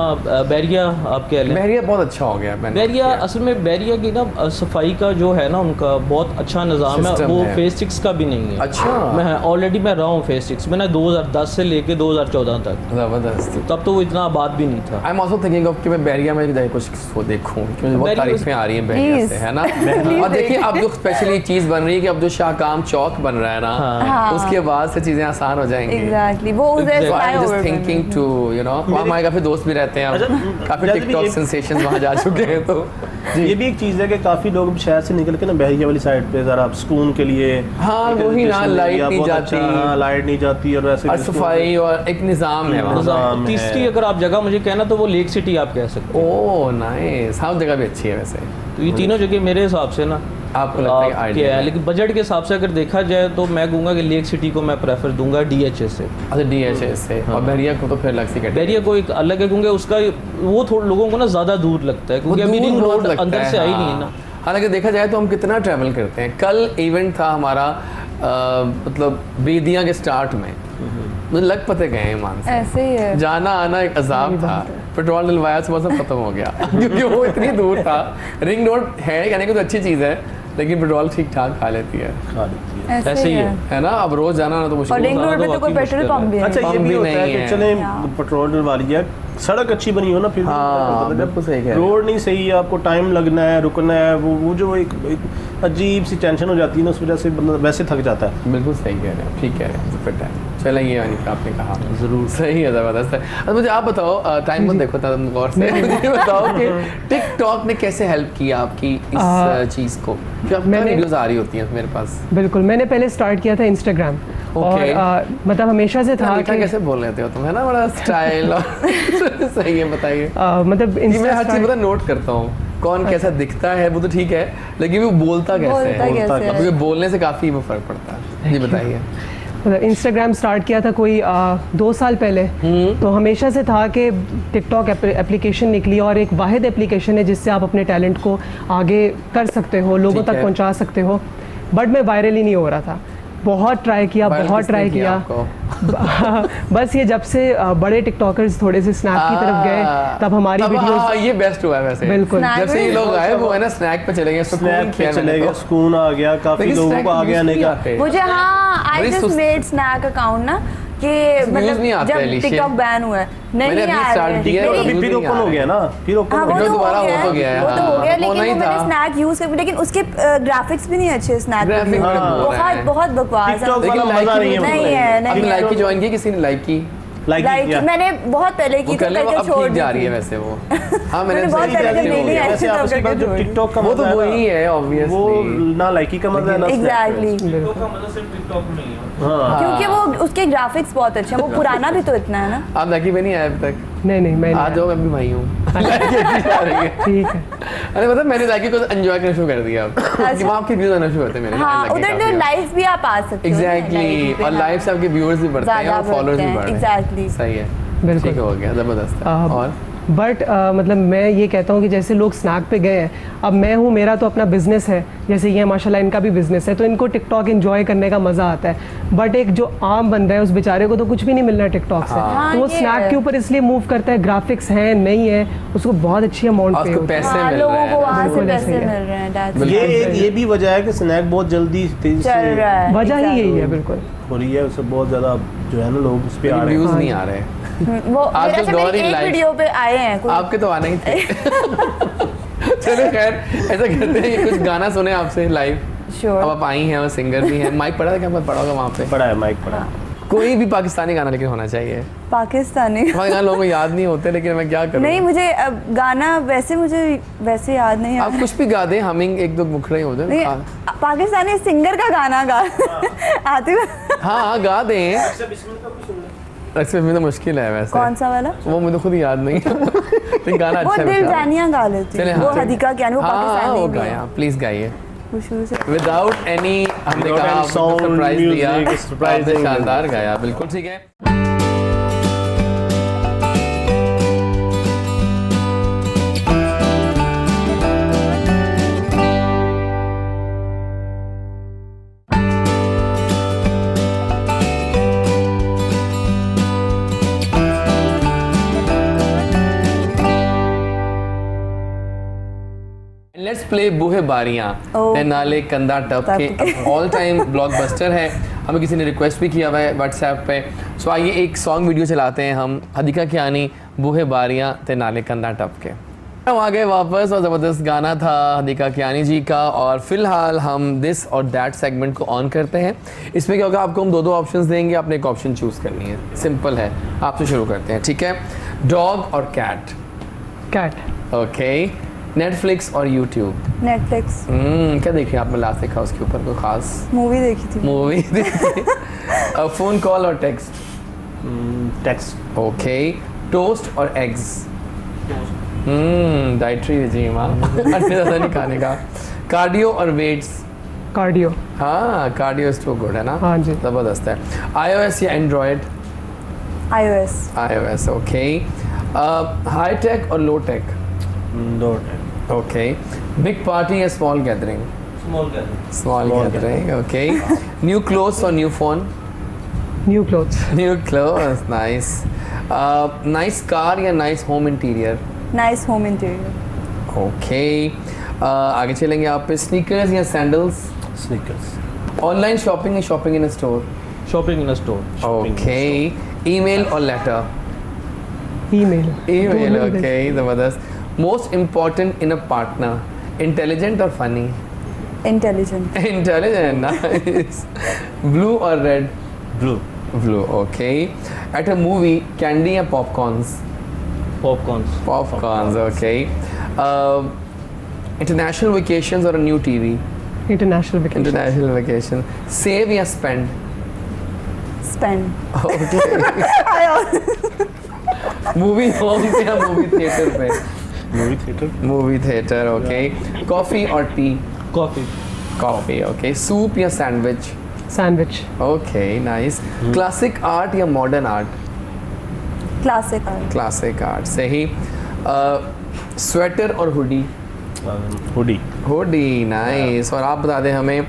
बैरिया आप कह लें। बहरिया बहुत अच्छा हो गया। मैंने बैरिया किया। असल में बैरिया की ना सफाई का जो है ना उनका बहुत अच्छा निज़ाम है, System वो है। फेज 6 का भी नहीं है। अच्छा। मैं ऑलरेडी मैं रहा हूँ फेज 6 में ना, 2010 से लेके 2014 तक। जबरदस्त। तब तो वो इतना आबाद भी नहीं था। I am also thinking of कि मैं बहरिया में जाके कुछ वो देखूं, क्योंकि मुझे बहुत बहरिया तारीफें आ रही हैं बहरिया Please. से, है ना? और देखिए अब जो स्पेशली चीज़ बन रही है कि अब जो शाहकाम चौक बन रहा है ना, हाँ। उसके बाद से चीज़ें आसान हो जाएंगी। एग्जैक्टली वो उधर Exactly. So I'm flyover just बन thinking to you know, वहाँ हमारे काफ़ी दोस्त भी रहते हैं, अच्छा, अब काफ़ी जैसे टिकटॉक ये- सेंसेशंस वहाँ जा चुके हैं, तो ये भी एक चीज़ है कि काफ़ी लोग शहर से निकल के ना बहरिया वाली साइड पे ज़रा सुकून के लिए, हाँ, एक वही ना, education लाइट area नहीं बहुत जाती। अच्छा, हाँ, लाइट नहीं जाती और वैसे और भी सफाई और एक निज़ाम है वहाँ। निज़ाम है। तीसरी अगर आप जगह मुझे कहना तो वो लेक सिटी आप कह सकते हो। ओह नाइस, हाँ जगह भी अच्छी है वैसे। तो ये तीनों जगह मेरे हिसाब से ना आपको लगता है कि आप ideal क्या है, है? लेकिन बजट के हिसाब से अगर देखा जाए तो मैं कहूँगा कि लेक सिटी को मैं प्रेफर दूंगा DHA से। अच्छा DHA से, और बहरिया को तो फिर अलग सी कैटेगरी। बैरिया को एक अलग है, क्योंकि उसका वो थोड़ा लोगों को ना ज़्यादा दूर लगता है, वो क्योंकि अभी दूर रिंग बहुत रोड लगता अंदर है, से आई हाँ। नहीं है ना। हालांकि देखा जाए तो हम कितना ट्रैवल करते हैं। कल इवेंट था हमारा मतलब बेदियाँ के स्टार्ट में, मुझे लग पते गए हैं मान से, ऐसे ही है। जाना आना एक अजाब था। पेट्रोल डलवाया सुबह सब खत्म हो गया क्योंकि वो इतनी दूर था। रिंग रोड है कहने की तो अच्छी चीज़ है, लेकिन पेट्रोल ठीक ठाक खा लेती है, खा लेती है। ऐसे ही है। है ना? अब रोज जाना ना तो और मुश्किल रिंग होता रोड पे तो कोई वाकई पेट्रोल मुश्किल पंप भी अच्छा नहीं ये पंप भी भी होता है नहीं कि है। चले हाँ। पेट्रोल डलवा लिया, सड़क अच्छी बनी हो ना फिर हाँ, बिल्कुल सही कह रहे हैं। रोड नहीं सही है, आपको टाइम लगना है, रुकना है, वो जो एक अजीब सी टेंशन हो जाती है ना, उस वजह से बंदा वैसे थक जाता है। बिल्कुल सही कह रहे हैं, ठीक कह रहे हैं, फिट है। चलेंगे यानी कि आपने कहा ज़रूर सही है, ज़बरदस्त है। अब मुझे आप बताओ, टाइम मत देखो था गौर से, मुझे बताओ कि टिकटॉक ने कैसे हेल्प किया आपकी इस चीज़ को, कि आपकी मैंने- वीडियोस आ रही होती हैं मेरे पास। बिल्कुल, मैंने पहले स्टार्ट किया था इंस्टाग्राम और Okay. मतलब हमेशा से था मीठा कि कैसे बोल लेते हो तुम, है ना? बड़ा स्टाइल और सही है, बताइए। मतलब ये मैं हर चीज़ इंस्टा पता नोट करता हूँ, कौन कैसा दिखता है वो तो ठीक है, लेकिन वो बोलता कैसे बोलता है, कैसे है। क्योंकि बोलने से काफ़ी वो फर्क पड़ता है। जी बताइए। मतलब इंस्टाग्राम स्टार्ट किया था कोई 2 साल पहले, तो हमेशा से था कि टिकटॉक एप्लीकेशन निकली और एक वाहिद एप्लीकेशन है जिससे आप अपने टैलेंट को आगे कर सकते हो, लोगों ठीक तक है। पहुंचा सकते हो। बट मैं वायरल ही नहीं हो रहा था, बहुत ट्राई किया, Viral बहुत किसने ट्राई किया। आपको? बस ये जब से बड़े टिकटॉकर्स थोड़े से स्नैप की तरफ गए तब हमारी हाँ, वीडियोस ये बेस्ट हुआ है वैसे। बिल्कुल। Snack जब से ये भी लोग आए वो है ना स्नैक पे चले गए, सुकून स्नैप किया पे चले मैंने गए, तो। सुकून आ गया, काफी लेकिन लोगों snack को आगे views आने नहीं का। आते। मुझे हाँ आई बड़ी जस्ट सुस्त- मेड स्नैक अकाउंट ना कि views मतलब नहीं आते, जब Alicia। टिकटॉक बैन हुआ है मैंने नहीं अभी आ start रहे किया है, मेरी- अभी फिर ओपन हो गया ना, फिर ओपन हाँ हो वो गया। तो दोबारा हो हो गया तो गया है, वो तो हाँ। हो गया, होना लेकिन ही वो मैंने था। स्नैक यूज कर, लेकिन उसके ग्राफिक्स भी नहीं अच्छे स्नैक Graphic के। बड़े बोर हैं। बहुत बहुत बकवास है TikTok लेकिन वाला like मजा ही नहीं है, नहीं मतलब। है, आपने नहीं लाइक की ज्वाइन की, किसी ने लाइक की? लाइक लाइक किया। मैंने बहुत पहले की वो थी, कर ले, वो करके अब छोड़ ठीक दी जा रही है थी। वैसे वो। हाँ मैंने मैंने बहुत सही पहले किया जब कि नहीं वो नहीं गया। आई वैसे तब आपसी करके बात जो छोड़ दी। टिकटॉक का वो तो मजा है वही है ना, वो ऑब्वियसली। ना लाइकी का मजा है ना Snapchat। एग्जैक्टली टिकटॉक का मतलब सिर्फ टिकटॉक में नहीं है। हाँ क्योंकि वो उसके ग्राफिक्स बहुत अच्छे हैं, वो पुराना भी तो इतना है ना। आप लाइकी पे नहीं आए अब तक? नहीं मैं आ जाओ, मैं भी भाई हूँ। लाइकी अच्छी जा रही है। ठीक है। अरे मतलब मैंने लाइकी को एंजॉय करना शुरू कर दिया अब, कि वहाँ आपके व्यूज आना शुरू होते हैं मेरे। हाँ उधर तो लाइव भी आप आ सकते हो ना, एग्जैक्टली, live पे, और हाँ। लाइव से आपके व्यूअर्स भी बढ़ते हैं ज़्यादा और फॉलोअर्स भी बढ़ते हैं, बढ़ रहे हैं। exactly। सही है। बिल्कुल। ठीक हो गया, ज़बरदस्त है। और बट मतलब मैं ये कहता हूँ कि जैसे लोग स्नैक पे गए हैं, अब मैं हूँ, मेरा तो अपना बिजनेस है, जैसे ये माशाल्लाह इनका भी बिजनेस है, तो इनको टिकटॉक एंजॉय करने का मज़ा आता है। बट एक जो आम बंदा है उस बेचारे को तो कुछ भी नहीं मिलना है टिकटॉक से, हाँ, तो वो ये स्नैक है। के ऊपर इसलिए मूव करता है, ग्राफिक्स है नहीं है, उसको बहुत अच्छी अमाउंट और पे उसको होती है। पैसे हाँ, मिल लोगों रहे को हैं। वहाँ से बिल्कुल पैसे ऐसे ही मिल है। रहे हैं, that's ये बहुत जल्दी तेजी से चल रहा है। वजह ही यही है, exactly। बिल्कुल। हो रही है, उससे बहुत ज़्यादा जो है ना लोग उस पर आ रहे हैं। व्यूज़ हाँ नहीं जी। आ रहे। वो आजकल मेरे से दौर मेरी ही एक live- वीडियो पे आए हैं कोई। आपके तो आने ही थे। चलो खैर, ऐसा करते हैं कि कुछ गाना सुने आपसे लाइव। Sure। अब आप आई हैं और सिंगर भी हैं, माइक पड़ा था क्या? पड़ा होगा वहाँ पे। पड़ा है माइक पड़ा है। कोई भी पाकिस्तानी गाना लेकिन होना चाहिए। पाकिस्तानी हमारे गाना लोगों को याद नहीं होते, लेकिन मैं क्या करूँ। नहीं, मुझे अब गाना मुझे वैसे याद नहीं आप है। कुछ भी गा दें, हमिंग एक दो मुखड़े हो नहीं, जाए। पाकिस्तानी सिंगर का गाना गा आती है। हाँ गा दें। रक्स में तो मुश्किल है वैसे। कौन सा वाला? वो मुझे खुद याद नहीं। लेकिन गाना वो अच्छा दिल है। जानियां गा लेती चले, है, हाँ, वो चले। हदीका क्या वो हाँ पाकिस्तानी वो भी है। गाया, प्लीज गाइए। वो शुरू से विदाउट एनी, हमने Without कहा any sound, सरप्राइज दिया, music, surprising। आपने शानदार गाया, बिल्कुल ठीक है। लेट्स प्ले बूहे बारियां, Oh। ते नाले कंधा टप के ऑल टाइम ब्लॉकबस्टर है। हमें किसी ने रिक्वेस्ट भी किया हुआ है व्हाट्सएप पे। सो आइए एक सॉन्ग वीडियो चलाते हैं हम, हदीका कियानी, बूहे बारियां ते नाले कंधा टप के। हम आ गए वापस और ज़बरदस्त गाना था हदीका कियानी जी का। और फिलहाल हम दिस और दैट सेगमेंट को ऑन करते हैं। इसमें क्या होगा, आपको हम दो ऑप्शंस देंगे, आपने एक ऑप्शन चूज़ करनी है। सिंपल है, आपसे शुरू करते हैं, ठीक है। डॉग और कैट? कैट। ओके। नेटफ्लिक्स और यूट्यूब? नेटफ्लिक्स क्या देखिए आपने लास्ट देखा उसके ऊपर कोई खास मूवी देखी थी। मूवी देखी? फोन कॉल और टेक्स्ट? टेक्स्ट। ओके। टोस्ट और एग्स? डाइटरी रिजीम, हाँ। अंडे ज़्यादा नहीं खाने का। कार्डियो और वेट्स? कार्डियो। हाँ, कार्डियो इज टू गुड, है ना? हाँ जी। ज़बरदस्त है। iOS या Android? iOS। iOS, okay. High tech और लो टेक? दो टेक। ओके। बिग पार्टी या small gathering? Small gathering, okay. New clothes or new phone? New clothes. New clothes, nice. Nice car या nice home interior? Nice home interior. Okay. आगे चलेंगे आप पे, sneakers या sandals? Sneakers. Online shopping या shopping in a store? Shopping in store. Okay. Email or letter? Email. Email, okay. ज़बरदस्त. Most important in a partner? Intelligent or funny? Intelligent. Intelligent, nice. Blue or red? Blue. Blue, okay. At a movie, candy or popcorns? Popcorns. Popcorns, okay. International vacations or a new TV? International vacation. International vacation. Save or spend? Spend. Movie home पे या movie theater पे? Movie theatre. Movie theater, okay. Coffee or tea? Coffee. Coffee, okay. Soup या sandwich? Sandwich. Okay, nice. Classic art या modern art? Classic art. Classic art, सही. Sweater और hoodie? Hoodie. होडी, nice. और आप बता दें हमें,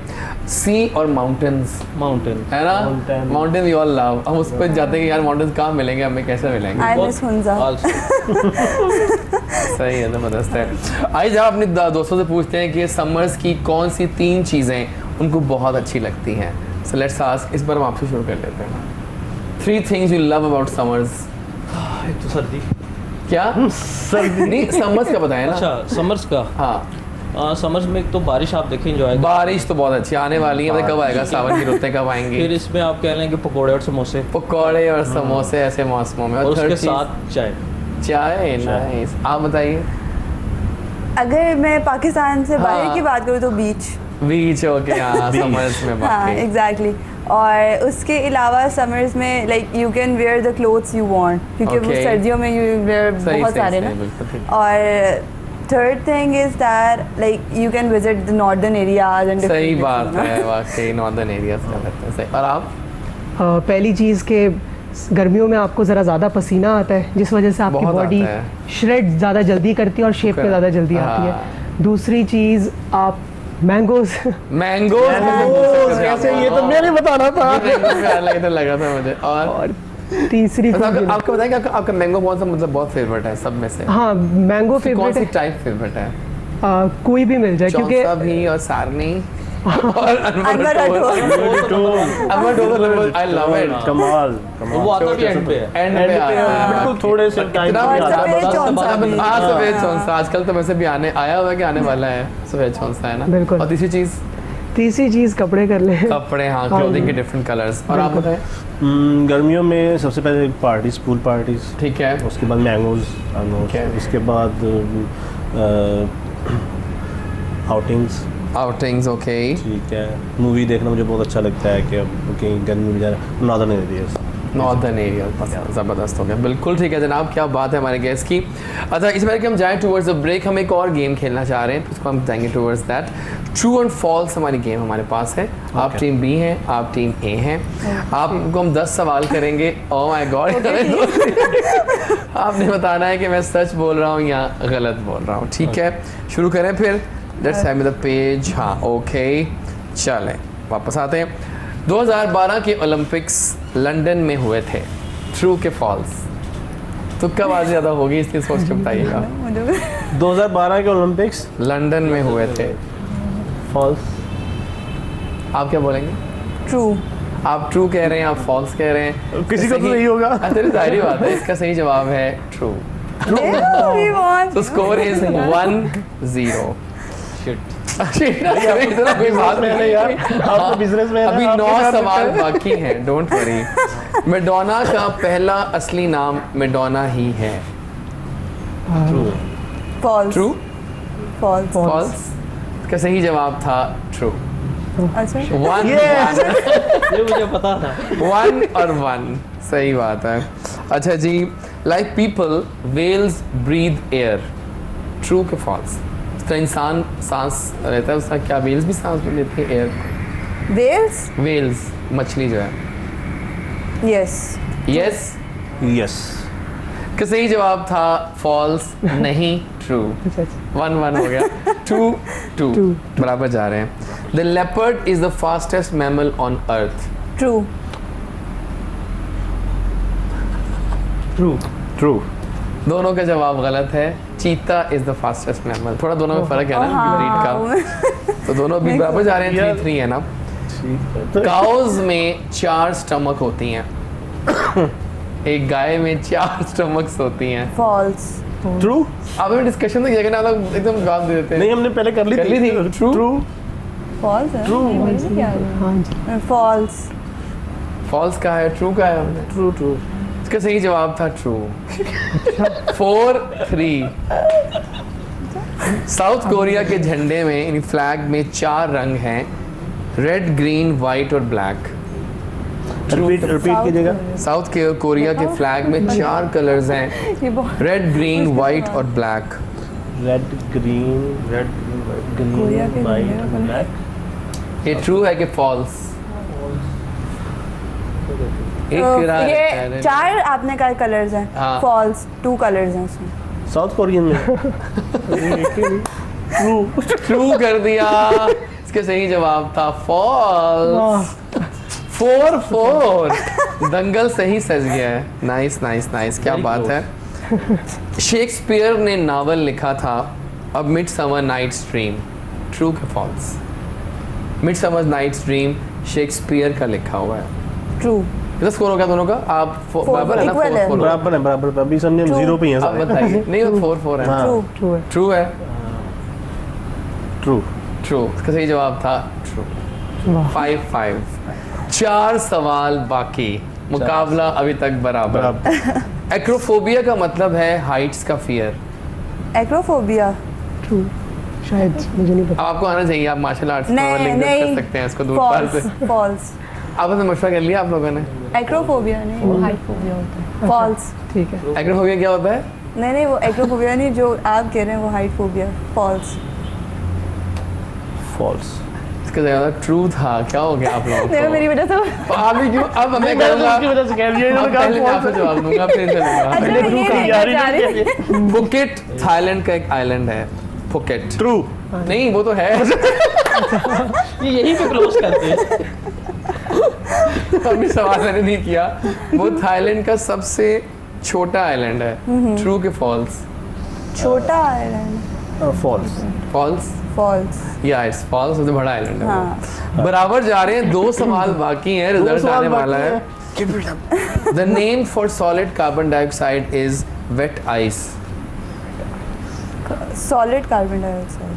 सी और माउंटेन्स? माउंटेन। है ना? Mountain। Mountain we all love. हम उस पर जाते हैं कि यार माउंटेन्स कहाँ मिलेंगे, हमें कैसे मिलेंगे? I miss Hunza. सही है, ज़बरदस्त है। आइए जब अपने दोस्तों से पूछते हैं कि समर्स की कौन सी 3 चीज़ें उनको बहुत अच्छी लगती हैं। सो लेट्स आस्क, इस बार हम आपसे शुरू कर लेते हैं। 3 things you love about summers? एक तो सर्दी। क्या? सर्दी नहीं, समर्स का बताएं ना। अच्छा, समर्स का। हाँ, समर्स में एक तो बारिश आप देखें एंजॉय। बारिश तो बहुत अच्छी आने वाली है। कब आएगा सावन की रुतें, कब आएंगी? फिर इसमें आप कह लें कि पकौड़े और समोसे पकौड़े और समोसे ऐसे मौसमों में। और उसके third चीज़? साथ चाय। चाय, नाइस। आप बताइए। अगर मैं पाकिस्तान से बाहर हाँ। की बात करूँ तो बीच। बीच, ओके। हाँ, समर्स में हाँ, बाकी। एग्जैक्टली। और उसके अलावा समर्स में like you can wear the clothes you want, क्योंकि वो Okay. सर्दियों में यू वेयर सही, बहुत सही, सारे सही, ना। बिल्कुल ठीक। और third thing is that like you can visit the northern areas and सही बात है, वाकई नॉर्दर्न एरियाज का लगता है। सही। और आप? पहली चीज़ के गर्मियों में आपको ज़रा ज़्यादा पसीना आता है जिस वजह से आपकी बहुत बॉडी आता है। श्रेड ज़्यादा जल्दी करती है और शेप में ज़्यादा जल्दी आती है। दूसरी चीज़ आप मैंगोज़ मैंगो ऐसे ये तो मैंने बताना था। तो लगा था मुझे। और तीसरी आपको बताएं कि आपका मैंगो कौन सा मतलब बहुत फेवरेट है सब में से? हाँ मैंगो कौन फेवरेट सी है। टाइप फेवरेट है? कोई भी मिल जाए क्योंकि चौंसा भी और सारनी और Anwar Anwar Dogar I love it. कमाल वो आता भी एंड पे है। एंड पे आता है। बिल्कुल थोड़े से टाइम इतना और ज्यादा सफेद चौंसा भी। सफेद चौंसा आजकल तो वैसे भी आया हुआ है कि आने वाला है सफेद चौंसा, है ना? बिल्कुल। और तीसरी चीज कपड़े कर ले। कपड़े, हाँ, क्लोथिंग के डिफरेंट कलर्स। और आप बताएं? गर्मियों में सबसे पहले पार्टीज, पूल पार्टीज, ठीक है। उसके बाद मैंगोज, Okay. उसके बाद आउटिंग्स, ओके। ठीक है। मूवी देखना मुझे बहुत अच्छा लगता है कि अब कहीं गर्मी में जाना, नॉर्दर्न एरियाज, नॉर्दर्न एरिया ज़बरदस्त हो गया। बिल्कुल ठीक है जनाब, क्या बात है हमारे गेस्ट की। अच्छा, इस बार कि हम जाएं टूवर्ड्स द ब्रेक, हम एक और गेम खेलना चाह रहे हैं, उसको हम जाएंगे towards that. True and false हमारी गेम हमारे पास है। आप टीम बी हैं, आप टीम ए हैं। आपको हम 10 सवाल करेंगे। ओह माय गॉड, आपने बताना है कि मैं सच बोल रहा हूँ या गलत बोल रहा हूँ। ठीक है, शुरू करें फिर। Let's have the page. हाँ, ओके, चलें वापस आते हैं। 2012 के ओलंपिक्स लंदन में हुए थे। ट्रू के फॉल्स? तो कब आज ज़्यादा होगी इसलिए सोच के बताइएगा। 2012 के ओलंपिक्स लंदन में हुए थे। फॉल्स। आप क्या बोलेंगे? ट्रू। आप ट्रू कह रहे हैं, आप फॉल्स कह रहे हैं। किसी को तो नहीं होगा। अरे जाहिर बात है, इसका सही जवाब है ट्रू। तो स्कोर इज 1-0। इतना कोई बात नहीं यार, आप तो बिजनेसमैन हैं, अभी आपके 9 साथ सवाल होता है। बाकी हैं, डोंट वरी। मैडोना का पहला असली नाम मैडोना ही है। फॉल्स। ट्रू? फॉल्स। फॉल्स? इसका सही जवाब था ट्रू। अच्छा। 1 ये मुझे पता था। 1 और 1 सही बात है। अच्छा जी, like people whales breathe air. True के फॉल्स? तो इंसान सांस रहता है उसका, क्या वेल्स भी सांस लेती है एयर? वेल्स। वेल्स मछली जो है। यस। Yes yes. का सही जवाब था फॉल्स, नहीं ट्रू। 1-1 हो गया। 2-2 बराबर जा रहे हैं। The leopard is the fastest mammal on earth. True. True. दोनों का जवाब गलत है। चीता इज द फास्टेस्ट मैमल। थोड़ा दोनों में फर्क है ना ब्रीड का, तो दोनों भी बराबर जा रहे हैं। 3-3 है ना। काउज में 4 स्टमक होती हैं। एक गाय में 4 स्टमक्स होती हैं। फॉल्स। ट्रू। आप हमें डिस्कशन तो किया ना, मतलब एकदम जवाब दे देते हैं। नहीं, हमने पहले कर ली थी। ट्रू? फॉल्स है। हाँ जी। फॉल्स। फॉल्स का है, ट्रू का है हमने। ट्रू। इसका सही जवाब था ट्रू। 4-3। साउथ कोरिया के झंडे में, इन फ्लैग में 4 रंग हैं, रेड, ग्रीन, वाइट और ब्लैक। रिपीट कीजिएगा। साउथ के कोरिया के फ्लैग में 4 कलर्स हैं, ये बहुत रेड, ग्रीन, वाइट और ब्लैक। रेड, ग्रीन, कोरिया के वाइट, झंडे का ब्लैक। ये ट्रू है कि फॉल्स? ये 4 आपने कहा कलर्स हैं। हाँ। फॉल्स। 2 कलर्स हैं उसमें। साउथ कोरियन में। ट्रू कर दिया। इसका सही जवाब था फॉल्स। 4-4। दंगल सही सज गया है। नाइस नाइस नाइस, क्या बात है। शेक्सपियर ने नावल लिखा था a midsummer night's dream. True के false? Midsummer night's dream Shakespeare का लिखा हुआ है। ट्रू। कितना स्कोर हो गया दोनों का? आप बराबर है ना? equal है। 4-4 बराबर। अभी समझे हम 0 पे हैं आप सारे। बताइए। नहीं, 4-4 है। हाँ। ट्रू। ट्रू है। ट्रू है। ट्रू। ट्रू। इसका सही जवाब था ट्रू। 5-5। 4 सवाल बाकी, मुकाबला अभी तक बराबर। एक्रोफोबिया का मतलब है हाइट्स का फियर। एक्रोफोबिया। ट्रू। शायद मुझे नहीं पता। अब आपको आना चाहिए, आप मार्शल आर्ट्स नहीं कर सकते हैं इसको दूर पार से। फॉल्स। आपने मशवरा कर लिया आप लोगों ने? एक्रोफोबिया नहीं, वो हाइटफोबिया होता है। फॉल्स। ठीक है। एक्रोफोबिया क्या होता है? नहीं, वो एक्रोफोबिया नहीं, जो आप कह रहे हैं वो हाइटफोबिया। फॉल्स। फॉल्स। इसका ज़्यादा ट्रू था, क्या हो गया आप लोगों देखो मेरी को? वजह से आप ही क्यों, अब मैं मैं करूँगा, उसकी वजह से कह दिया, अब इन्होंने कहा पहले मैं false आपको है। जवाब दूंगा फिर चलूंगा। अच्छा मैं ये देखना चाह रही थी। फुकेट थाईलैंड का एक आइलैंड है, फुकेट। ट्रू। नहीं वो तो है। ये यहीं पे क्लोज करते हैं। अभी सवाल मैंने नहीं किया। वो थाईलैंड का सबसे छोटा आइलैंड है, ट्रू के फॉल्स? छोटा आइलैंड फॉल्स। False false. या इट्स फॉल्स, सबसे बड़ा आइलैंड है हाँ। वो। बराबर जा रहे हैं, 2 सवाल बाकी हैं, रिजल्ट सवाल आने वाला बाकी है। The name for solid carbon dioxide is wet ice. Solid carbon dioxide.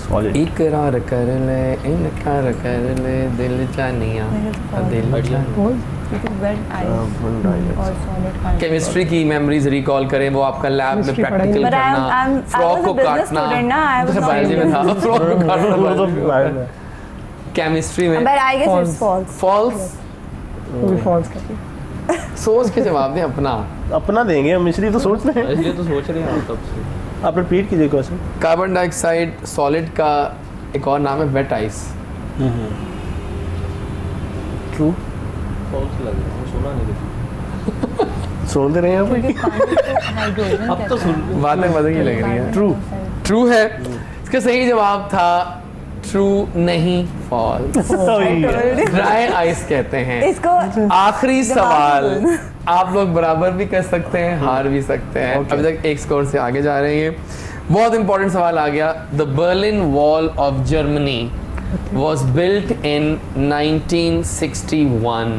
Solid. इकरार कर ले, इनकार कर ले, दिल जानिया दिल जानिया। वेट आइस और सॉलिड कार्बन। केमिस्ट्री की मेमोरीज रिकॉल करें, वो आपका लैब में Chemistry प्रैक्टिकल But I'm- करना, I'm- I frock was a को business काटना। student ना, I was तो not बायोलॉजी में था, फ्रॉक को काटना biology में। केमिस्ट्री में But I guess it's false. False. वो भी फॉल्स कहती है। सोच के जवाब दें अपना। अपना देंगे हम, इसलिए तो सोच रहे हैं। इसलिए तो सोच रहे हैं हम तब से। आप रिपीट कीजिए क्वेश्चन। कार्बन डाइऑक्साइड सॉलिड का एक और नाम है वेट आइस। ट्रू। फॉल्स लग रहा है, सुना नहीं कुछ। सुनते रहे हैं क्योंकि पानी तो हाइड्रोजन अब तो सुन बातें मजे की लग रही है। ट्रू। ट्रू है, इसका सही जवाब था ट्रू नहीं, फॉल्स। ड्राई आइस कहते हैं। इसको आखिरी जवाब सवाल, आप लोग बराबर भी कर सकते हैं, हार भी सकते हैं। Okay. अभी तक एक स्कोर से आगे जा रहे हैं। बहुत इंपॉर्टेंट सवाल आ गया। The Berlin wall of Germany was built in 1961।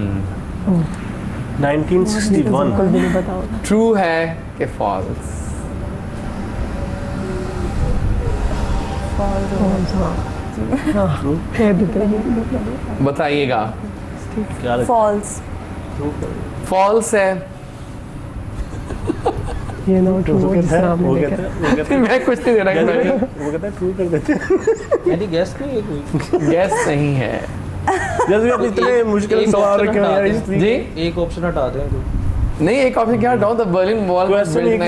1961। बिल्कुल भी नहीं पता होगा। ट्रू है कि फॉल्स? कह देते हैं। बताइएगा। क्या लगता फॉल्स। फॉल्स है। ये नो ट्रू है? जिस तरह वो आपने कहता देखा। है, वो कहता है, मैं कुछ नहीं दे रहा, वो कहता है ट्रू कर देते हैं। मैंने गेस नहीं है कोई। गैस नहीं है जैसे आप इतने मुश्किल एक सवाल option रखे हैं यार, हटा इसलिए जी। एक ऑप्शन हटा दें कोई। नहीं, एक ऑप्शन क्या हटाऊं? द बर्लिन वॉल Question एक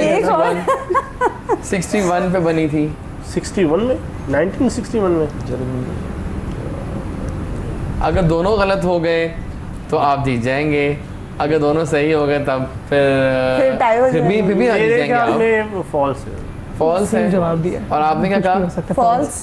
61 पे बनी थी। 61 में 1961 में अगर दोनों गलत हो गए तो आप जीत जाएंगे, अगर दोनों सही हो गए तब फिर tie हो फिर भी जाएगा। जीत मेरे जाएंगे ख्याल आप। में फॉल्स है। फॉल्स सही है जवाब दिया। और आपने क्या कुछ भी कहा? हो सकता है, फॉल्स।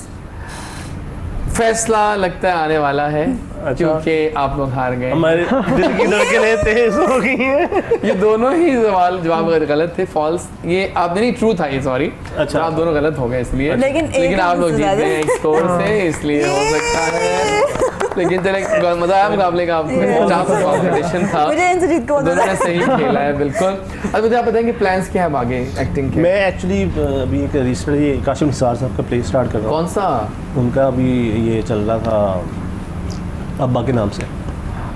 फैसला लगता है आने वाला है, अच्छा। क्योंकि आप लोग हार गए। हमारे दिल की धड़कनें तेज हो गई हैं। ये दोनों ही सवाल जवाब गलत थे, फॉल्स। ये आप नहीं, ट्रू था ये, सॉरी। अच्छा। आप दोनों गलत हो गए इसलिए। लेकिन एक आप लोग हमसे जीत ज्यादा। गए एक स्कोर से, इसलिए हो सकता है। लेकिन चले, मजा आया मुकाबले का। कॉम्पिटिशन था, मुझे इनसे जीत को दोनों ने सही खेला है, बिल्कुल। अब मुझे आप बताएंगे प्लान्स क्या है आगे एक्टिंग के? मैं एक्चुअली अभी एक रिसेंटली काशिफ निसार साहब का प्ले स्टार्ट कर रहा हूँ। कौन सा? उनका अभी ये चल रहा था अब्बा के नाम से।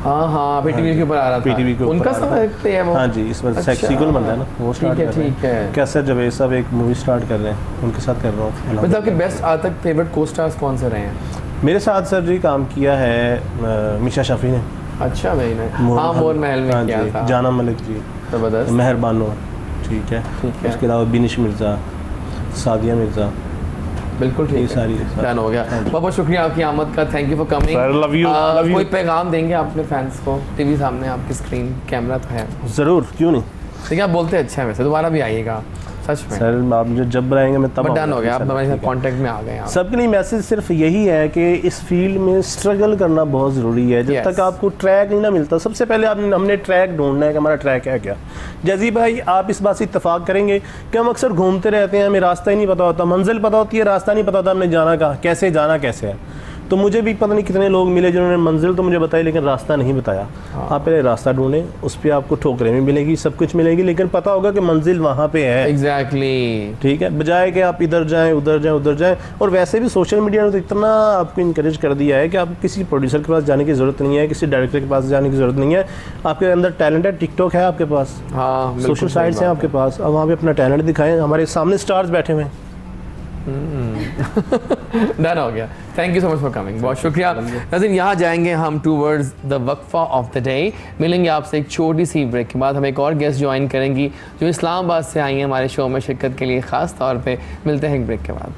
हाँ हाँ, पीटीवी के ऊपर आ रहा था। PTV के ऊपर उनका आ रहा सब था। प्ले है वो? हाँ जी, इस बार अच्छा। सीक्वल बन रहा है ना, वो स्टार्ट ठीक है, कर रहे ठीक है। हैं। कैसर जावेद साहब एक मूवी स्टार्ट कर रहे हैं, उनके साथ कर रहा हूँ। मतलब आपके बेस्ट आज तक फेवरेट को स्टार्स कौन से रहे हैं? मेरे साथ सर जी काम किया है मिशा शफी ने, अच्छा भाई ने, हाँ, मोर महल में हाँ किया जी, था। जाना मलिक जी, जबरदस्त। मेहरबानो, ठीक है। ठीक है। उसके अलावा बिनिश मिर्ज़ा, सादिया मिर्ज़ा, बिल्कुल ये ठीक सारी है, डन हो गया। बहुत बहुत शुक्रिया आपकी आमद का, thank you for coming. Sir, love you, love you. कोई पैगाम देंगे अपने फैंस को? टीवी सामने आपकी स्क्रीन, कैमरा तो है, ज़रूर, क्यों नहीं लेकिन आप बोलते अच्छे हैं, वैसे दोबारा भी आइएगा सच में। सर, आप मुझे जब बुलाएंगे मैं तब बट डन आऊँगा, हो गया, आप सर, हमारे साथ ठीक है। कांटेक्ट में आ गए आप। सबके लिए मैसेज सिर्फ यही है कि इस फील्ड में स्ट्रगल करना बहुत ज़रूरी है। जब Yes. तक आपको ट्रैक नहीं ना मिलता, सबसे पहले हमने ट्रैक ढूंढना है कि हमारा ट्रैक है क्या। जैसी भाई, आप इस बात से इत्तेफाक करेंगे कि हम अक्सर घूमते रहते हैं, हमें रास्ता ही नहीं पता होता, मंजिल पता होती है, रास्ता नहीं पता होता हमने जाना कहाँ, कैसे जाना कैसे है। तो मुझे भी पता नहीं कितने लोग मिले जिन्होंने मंजिल तो मुझे बताई लेकिन रास्ता नहीं बताया। आप पहले रास्ता ढूंढें, उस पर आपको ठोकरें भी मिलेगी, सब कुछ मिलेगी, लेकिन पता होगा कि मंजिल वहाँ पे है। एग्जैक्टली। ठीक है, बजाय कि आप इधर जाएं उधर जाएं उधर जाएं। और वैसे भी सोशल मीडिया ने तो इतना आपको इनकरेज कर दिया है कि आपको किसी प्रोड्यूसर के पास जाने की ज़रूरत नहीं है, किसी डायरेक्टर के पास जाने की ज़रूरत नहीं है। आपके अंदर टैलेंट है, टिकटॉक है आपके पास, हाँ, बिल्कुल सोशल सही साइट्स हैं बात आपके पास, अब वहाँ पे अपना टैलेंट दिखाएं। हमारे सामने स्टार्स बैठे हुए हैं। डन हो गया, thank you so much for coming, बहुत शुक्रिया। नाज़रीन, यहाँ जाएंगे हम टूवर्ड्स द वक्फा ऑफ द डे। मिलेंगे आपसे एक छोटी सी ब्रेक के बाद। हम एक और गेस्ट ज्वाइन करेंगी जो इस्लामाबाद से आई हैं हमारे शो में शिरकत के लिए ख़ास तौर पे। मिलते हैं एक ब्रेक के बाद।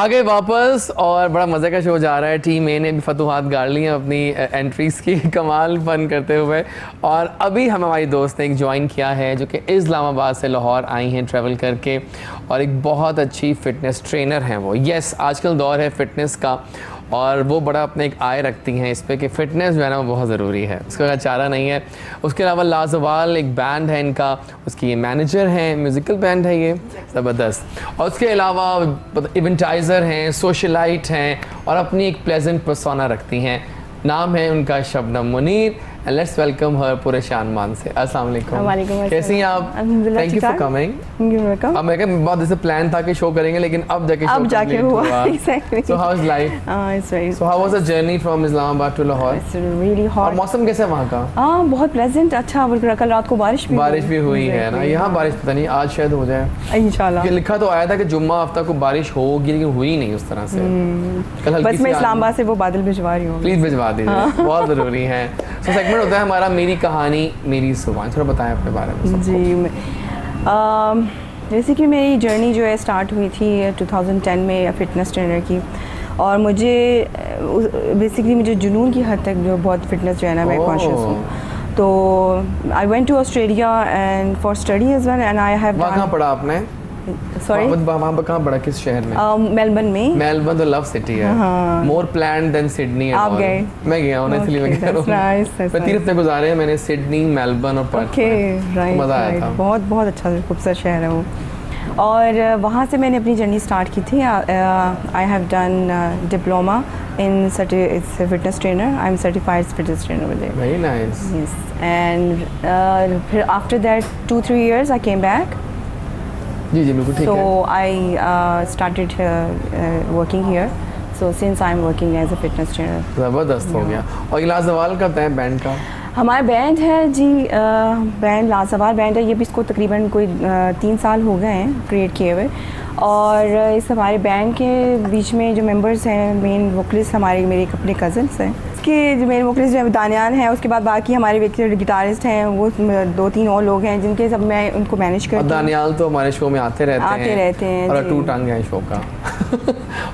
आगे वापस और बड़ा मज़े का शो जा रहा है। टीम ए ने भी फतूहात गाड़ ली हैं अपनी एंट्रीज की कमाल फन करते हुए। और अभी हमारी दोस्त ने एक ज्वाइन किया है जो कि इस्लामाबाद से लाहौर आई हैं ट्रैवल करके, और एक बहुत अच्छी फ़िटनेस ट्रेनर हैं वो। यस, आजकल दौर है फ़िटनेस का, और वो बड़ा अपने एक आय रखती हैं इस पे कि फ़िटनेस जो है ना वो बहुत ज़रूरी है, उसका कोई चारा नहीं है। उसके अलावा लाजवाल एक बैंड है इनका, उसकी ये मैनेजर हैं, म्यूज़िकल बैंड है ये ज़बरदस्त। और उसके अलावा इवेंटाइज़र हैं, सोशलाइट हैं, और अपनी एक प्लेजेंट पर्सोना रखती हैं। नाम है उनका Shabnam Munir. And let's welcome हर पूरे शान मान से। अस्सलाम वालेकुम। वालेकुम अस्सलाम। कैसी हैं आप? अल्हम्दुलिल्लाह, thank you for coming. Welcome. अब मैं क्या बहुत जैसे प्लान था कि शो करेंगे, लेकिन अब जाके अब जाके हुआ। Exactly. So how is life? It's very so how was the journey from Islamabad to Lahore? it's really और hot. मौसम कैसा है वहाँ का? बहुत प्लेजेंट, अच्छा। बल्कि कल रात को बारिश भी हुई है ना, यहाँ बारिश पता नहीं आज शायद हो जाए इंशाल्लाह। कि लिखा तो आया था कि जुम्मा हफ्ता को बारिश होगी, लेकिन हुई नहीं उस तरह से। कल हल्की बस सी मैं आंधी- इस्लामाबाद से वो बादल भिजवा रही हूँ। प्लीज भिजवा दीजिए, बहुत ज़रूरी है। तो सेगमेंट होता है हमारा मेरी कहानी मेरी जुबान। थोड़ा बताएं अपने बारे में सबको। जी, जैसे कि मेरी जर्नी जो है स्टार्ट हुई थी 2010 में फिटनेस ट्रेनर की, और मुझे बेसिकली मुझे जुनून की हद तक जो बहुत फिटनेस जो है ना मैं कॉन्शियस हूँ। तो I went to Australia and for study as well, and I have वहाँ कहाँ पढ़ा आपने? सॉरी, वहाँ पर कहाँ पढ़ा, किस शहर में? मेलबर्न में। मेलबर्न तो लव सिटी है, मोर प्लान देन सिडनी। आप गए? मैं गया हूँ ना, इसलिए मैं कह रहा हूँ। मैं 3 हफ्ते गुजारे हैं मैंने सिडनी, मेलबर्न और पर्थ में। राइट, मज़ा आया था। बहुत बहुत अच्छा खूबसूरत शहर है वो। और वहाँ से मैंने अपनी जर्नी स्टार्ट की थी। I have done diploma in fitness trainer. I am certified fitness trainer with there. Very nice. Yes, and फिर after that 2-3 years I came back. जी जी बिल्कुल ठीक So है। I started working here. So since I'm working as a fitness trainer. ज़बरदस्त हो गया। और इलाज सवाल कब है बैंड का? हमारा बैंड है जी, बैंड लाजवाल बैंड है। ये भी इसको तकरीबन कोई 3 साल हो गए हैं क्रिएट किए हुए। और इस हमारे बैंड के बीच में जो मेंबर्स हैं, मेन वोकलिस्ट हमारे मेरे अपने कज़न्स हैं। इसके जो मेन वोकलिस्ट जो है दानियान है, उसके बाद बाकी हमारे व्यक्ति गिटारिस्ट हैं, वो 2-3 और लोग हैं जिनके सब मैं उनको मैनेज करती और हूँ। दानियाल तो हमारे शो में आते रहते हैं और जी। टू टंग है शो का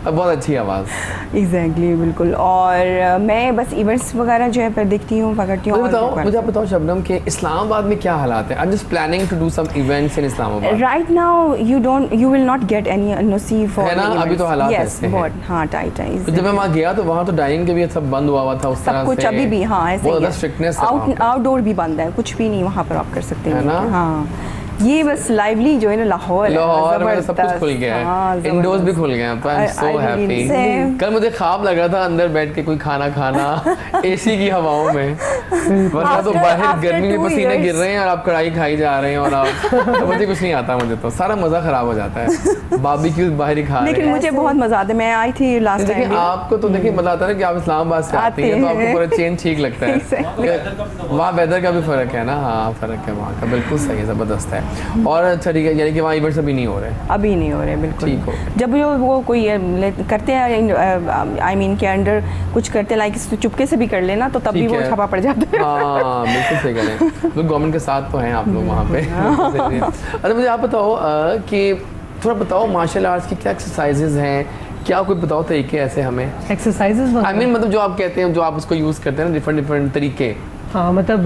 और बहुत अच्छी आवाज़। एग्जैक्टली, बिल्कुल। और मैं बस इवेंट्स वगैरह जो है पर देखती हूँ, पकड़ती हूँ। मुझे आप बताओ शबनम कि इस्लामाबाद में क्या हालात है? I am just planning to do some events in Islamabad. Right now you will not get any नसीब फॉर है ना, अभी तो हालात ऐसे हैं। बहुत, हाँ, टाइट है। तो जब मैं वहाँ गया तो वहाँ तो डाइनिंग के भी सब बंद हुआ था उस तरह सब कुछ से। अभी भी, हाँ, ऐसे बहुत ही ज़्यादा है। स्ट्रिक्टनेस है वहाँ पे। आउटडोर भी बंद है, कुछ भी नहीं वहाँ पर आप कर सकते है हैं। ना? हाँ, ये बस लाइवली जो है ना लाहौर में सब कुछ खुल गया है, इंडोर्स भी खुल गए हैं। आई एम सो हैप्पी। कल मुझे ख्वाब लग रहा था अंदर बैठ के कोई खाना खाना एसी की हवाओं में, वरना तो बाहर गर्मी में पसीने गिर रहे हैं और आप कढ़ाई खाई जा रहे हैं और आप तो मुझे कुछ नहीं आता। मुझे तो सारा मज़ा ख़राब हो जाता है। बारबेक्यू बाहर ही खा रहे हैं। लेकिन मुझे बहुत मज़ा आता है। मैं आई थी लास्ट देखिए टाइम। आपको तो देखिए मज़ा आता है ना कि आप इस्लामाबाद से आती हैं तो आपको पूरा चेंज ठीक लगता है। वहाँ वेदर का भी फ़र्क है ना। हाँ, फ़र्क है वहाँ का, बिल्कुल सही है, ज़बरदस्त है। और ठीक है, यानी कि वहाँ इवेंट्स अभी नहीं हो रहे? अभी नहीं हो रहे, बिल्कुल ठीक हो। जब वो कोई करते हैं, आई मीन के अंडर कुछ करते लाइक चुपके से भी कर लेना, तो तब भी वो छापा पड़ जाता है। हाँ, बिल्कुल सही करें। तो गवर्नमेंट के साथ तो हैं आप लोग वहाँ पे। अच्छा, मुझे आप बताओ कि थोड़ा बताओ मार्शल आर्ट्स की क्या एक्सरसाइजेज हैं, क्या कोई बताओ तरीके ऐसे हमें? एक्सरसाइजेज आई मीन मतलब जो आप कहते हैं, जो आप उसको यूज़ करते हैं ना, डिफरेंट तरीके। हाँ, मतलब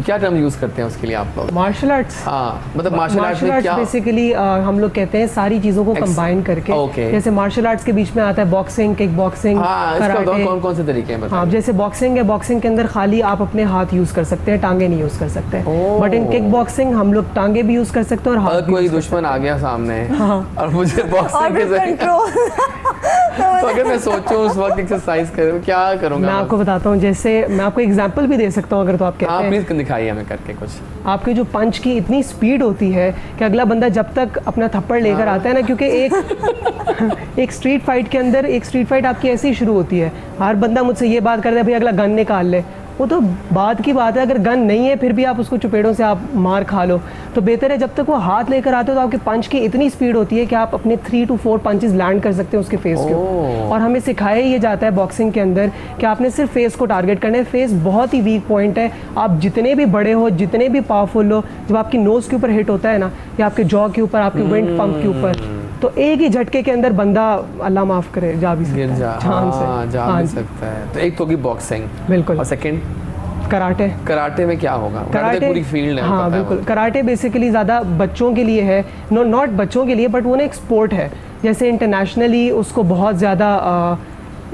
क्या टर्म यूज़ करते हैं उसके लिए आप लोग? Martial arts. हाँ, मतलब मार्शल आर्ट्स में क्या? बेसिकली हम लोग कहते हैं सारी चीज़ों को कंबाइन करके। Okay. जैसे मार्शल आर्ट्स के बीच में आता है बॉक्सिंग, किक बॉक्सिंग, हाँ, इसका बताओ कराटे। कौन-कौन से तरीके हैं हाँ, बताइए। जैसे बॉक्सिंग है, बॉक्सिंग के अंदर खाली आप अपने हाथ यूज़ कर सकते हैं, टांगे नहीं यूज़ कर सकते। बट इन किक बॉक्सिंग हम लोग टांगे भी यूज़ कर सकते हैं और हाथ अगर भी कोई use कर दुश्मन आ गया सामने और मुझे और बॉक्सिंग के फिर जरिए कंट्रोल। तो अगर मैं सोचूं उस वक्त एक्सरसाइज करूं, क्या करूंगा? मैं आपको बताता हूँ, जैसे मैं आपको एग्जांपल भी दे सकता हूँ अगर तो आप कहते हाँ, हैं। प्लीज दिखाइए हमें करके कुछ। आपके जो पंच की इतनी स्पीड होती है कि अगला बंदा जब तक अपना थप्पड़ लेकर आता है ना, क्योंकि एक स्ट्रीट फाइट के अंदर, एक स्ट्रीट फाइट आपकी ऐसे ही शुरू होती है। हर बंदा मुझसे ये बात करता है भाई अगला गन निकाल ले, वो तो बात की बात है। अगर गन नहीं है फिर भी आप उसको चुपेड़ों से आप मार खा लो, तो बेहतर है जब तक वो हाथ लेकर आते हो तो आपके पंच की इतनी स्पीड होती है कि आप अपने 3 to 4 पंचेस लैंड कर सकते हैं उसके फेस के ऊपर। और हमें सिखाया ये जाता है बॉक्सिंग के अंदर कि आपने सिर्फ फेस को टारगेट करना है। फेस बहुत ही वीक पॉइंट है। आप जितने भी बड़े हो, जितने भी पावरफुल हो, जब आपकी नोज़ के ऊपर हिट होता है ना, या आपके जॉ के ऊपर, आपके विंड पंप के ऊपर, तो एक ही झटके के अंदर बंदा अल्लाह माफ़ करे जा भी गिर सकता जा, है जान से। हाँ, जा हाँ भी जी। सकता है। तो एक तो होगी बॉक्सिंग, बिल्कुल। और सेकंड कराटे। कराटे में क्या होगा? कराटे पूरी फील्ड है, हाँ पता है बिल्कुल। कराटे बेसिकली ज़्यादा बच्चों के लिए है, नॉट बच्चों के लिए, बट वो ना एक स्पोर्ट है। जैसे इंटरनेशनली उसको बहुत ज़्यादा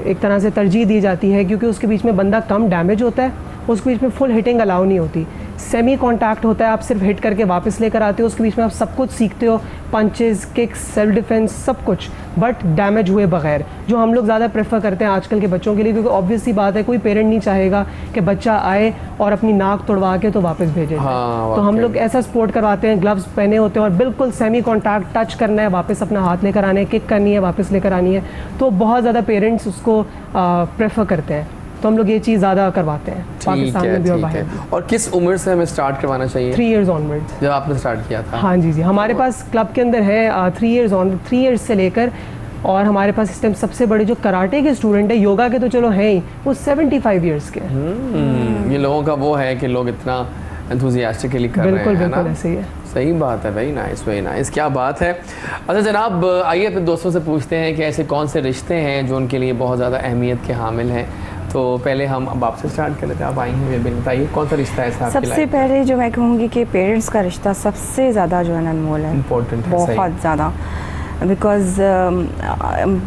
एक तरह से तरजीह दी जाती है, क्योंकि उसके बीच में बंदा कम डैमेज होता है, उसके बीच में फुल हिटिंग अलाउ नहीं होती, सेमी कॉन्टैक्ट होता है, आप सिर्फ हिट करके वापस लेकर आते हो, उसके बीच में आप सब कुछ सीखते हो, पंचेस, किक्स, सेल्फ डिफेंस, सब कुछ, बट डैमेज हुए बगैर, जो हम लोग ज़्यादा प्रेफर करते हैं आजकल के बच्चों के लिए, क्योंकि ऑब्वियस सी बात है कोई पेरेंट नहीं चाहेगा कि बच्चा आए और अपनी नाक तोड़वा के तो वापस भेजे। हाँ, तो हम वाकई। लोग ऐसा स्पोर्ट करवाते हैं, ग्लव्स पहने होते हैं और बिल्कुल सेमी कॉन्टैक्ट, टच करना है, वापस अपना हाथ लेकर आना है, किक करनी है, वापस लेकर आनी है, तो बहुत ज़्यादा पेरेंट्स उसको प्रेफर करते हैं, तो हम लोग ये चीज़ ज़्यादा करवाते हैं पाकिस्तान में भी और बाहर भी। और किस उम्र से हमें स्टार्ट करवाना चाहिए? 3 years ऑनवर्ड्स। जब आपने स्टार्ट किया था? हाँ जी हमारे पास क्लब के अंदर है 3 years ऑन, 3 years से लेकर, और हमारे पास इस टाइम सबसे बड़े जो कराटे के स्टूडेंट है, योगा के तो चलो हैं ही, वो 75 years के हैं। ये लोगों का वो है कि लोग इतना एंथुजियास्टिकली कर रहे बिल्कुल हैं, है बिल्कुल ना? ऐसे ही है। सही बात है, वेरी नाइस, वेरी नाइस, क्या बात है। अच्छा जनाब, आइए अपने दोस्तों से पूछते हैं कि ऐसे कौन से रिश्ते हैं जो उनके लिए बहुत ज़्यादा अहमियत के हामिल हैं। तो पहले हम अब आपसे स्टार्ट कर लेते हैं, आप आई हैं, बेबी बताइए कौन सा रिश्ता है ऐसा आपकी सबसे लाइफ पहले जो मैं कहूँगी कि पेरेंट्स का रिश्ता सबसे ज़्यादा जो है ना अनमोल है, इम्पोर्टेंट है? सही। बहुत ज़्यादा, बिकॉज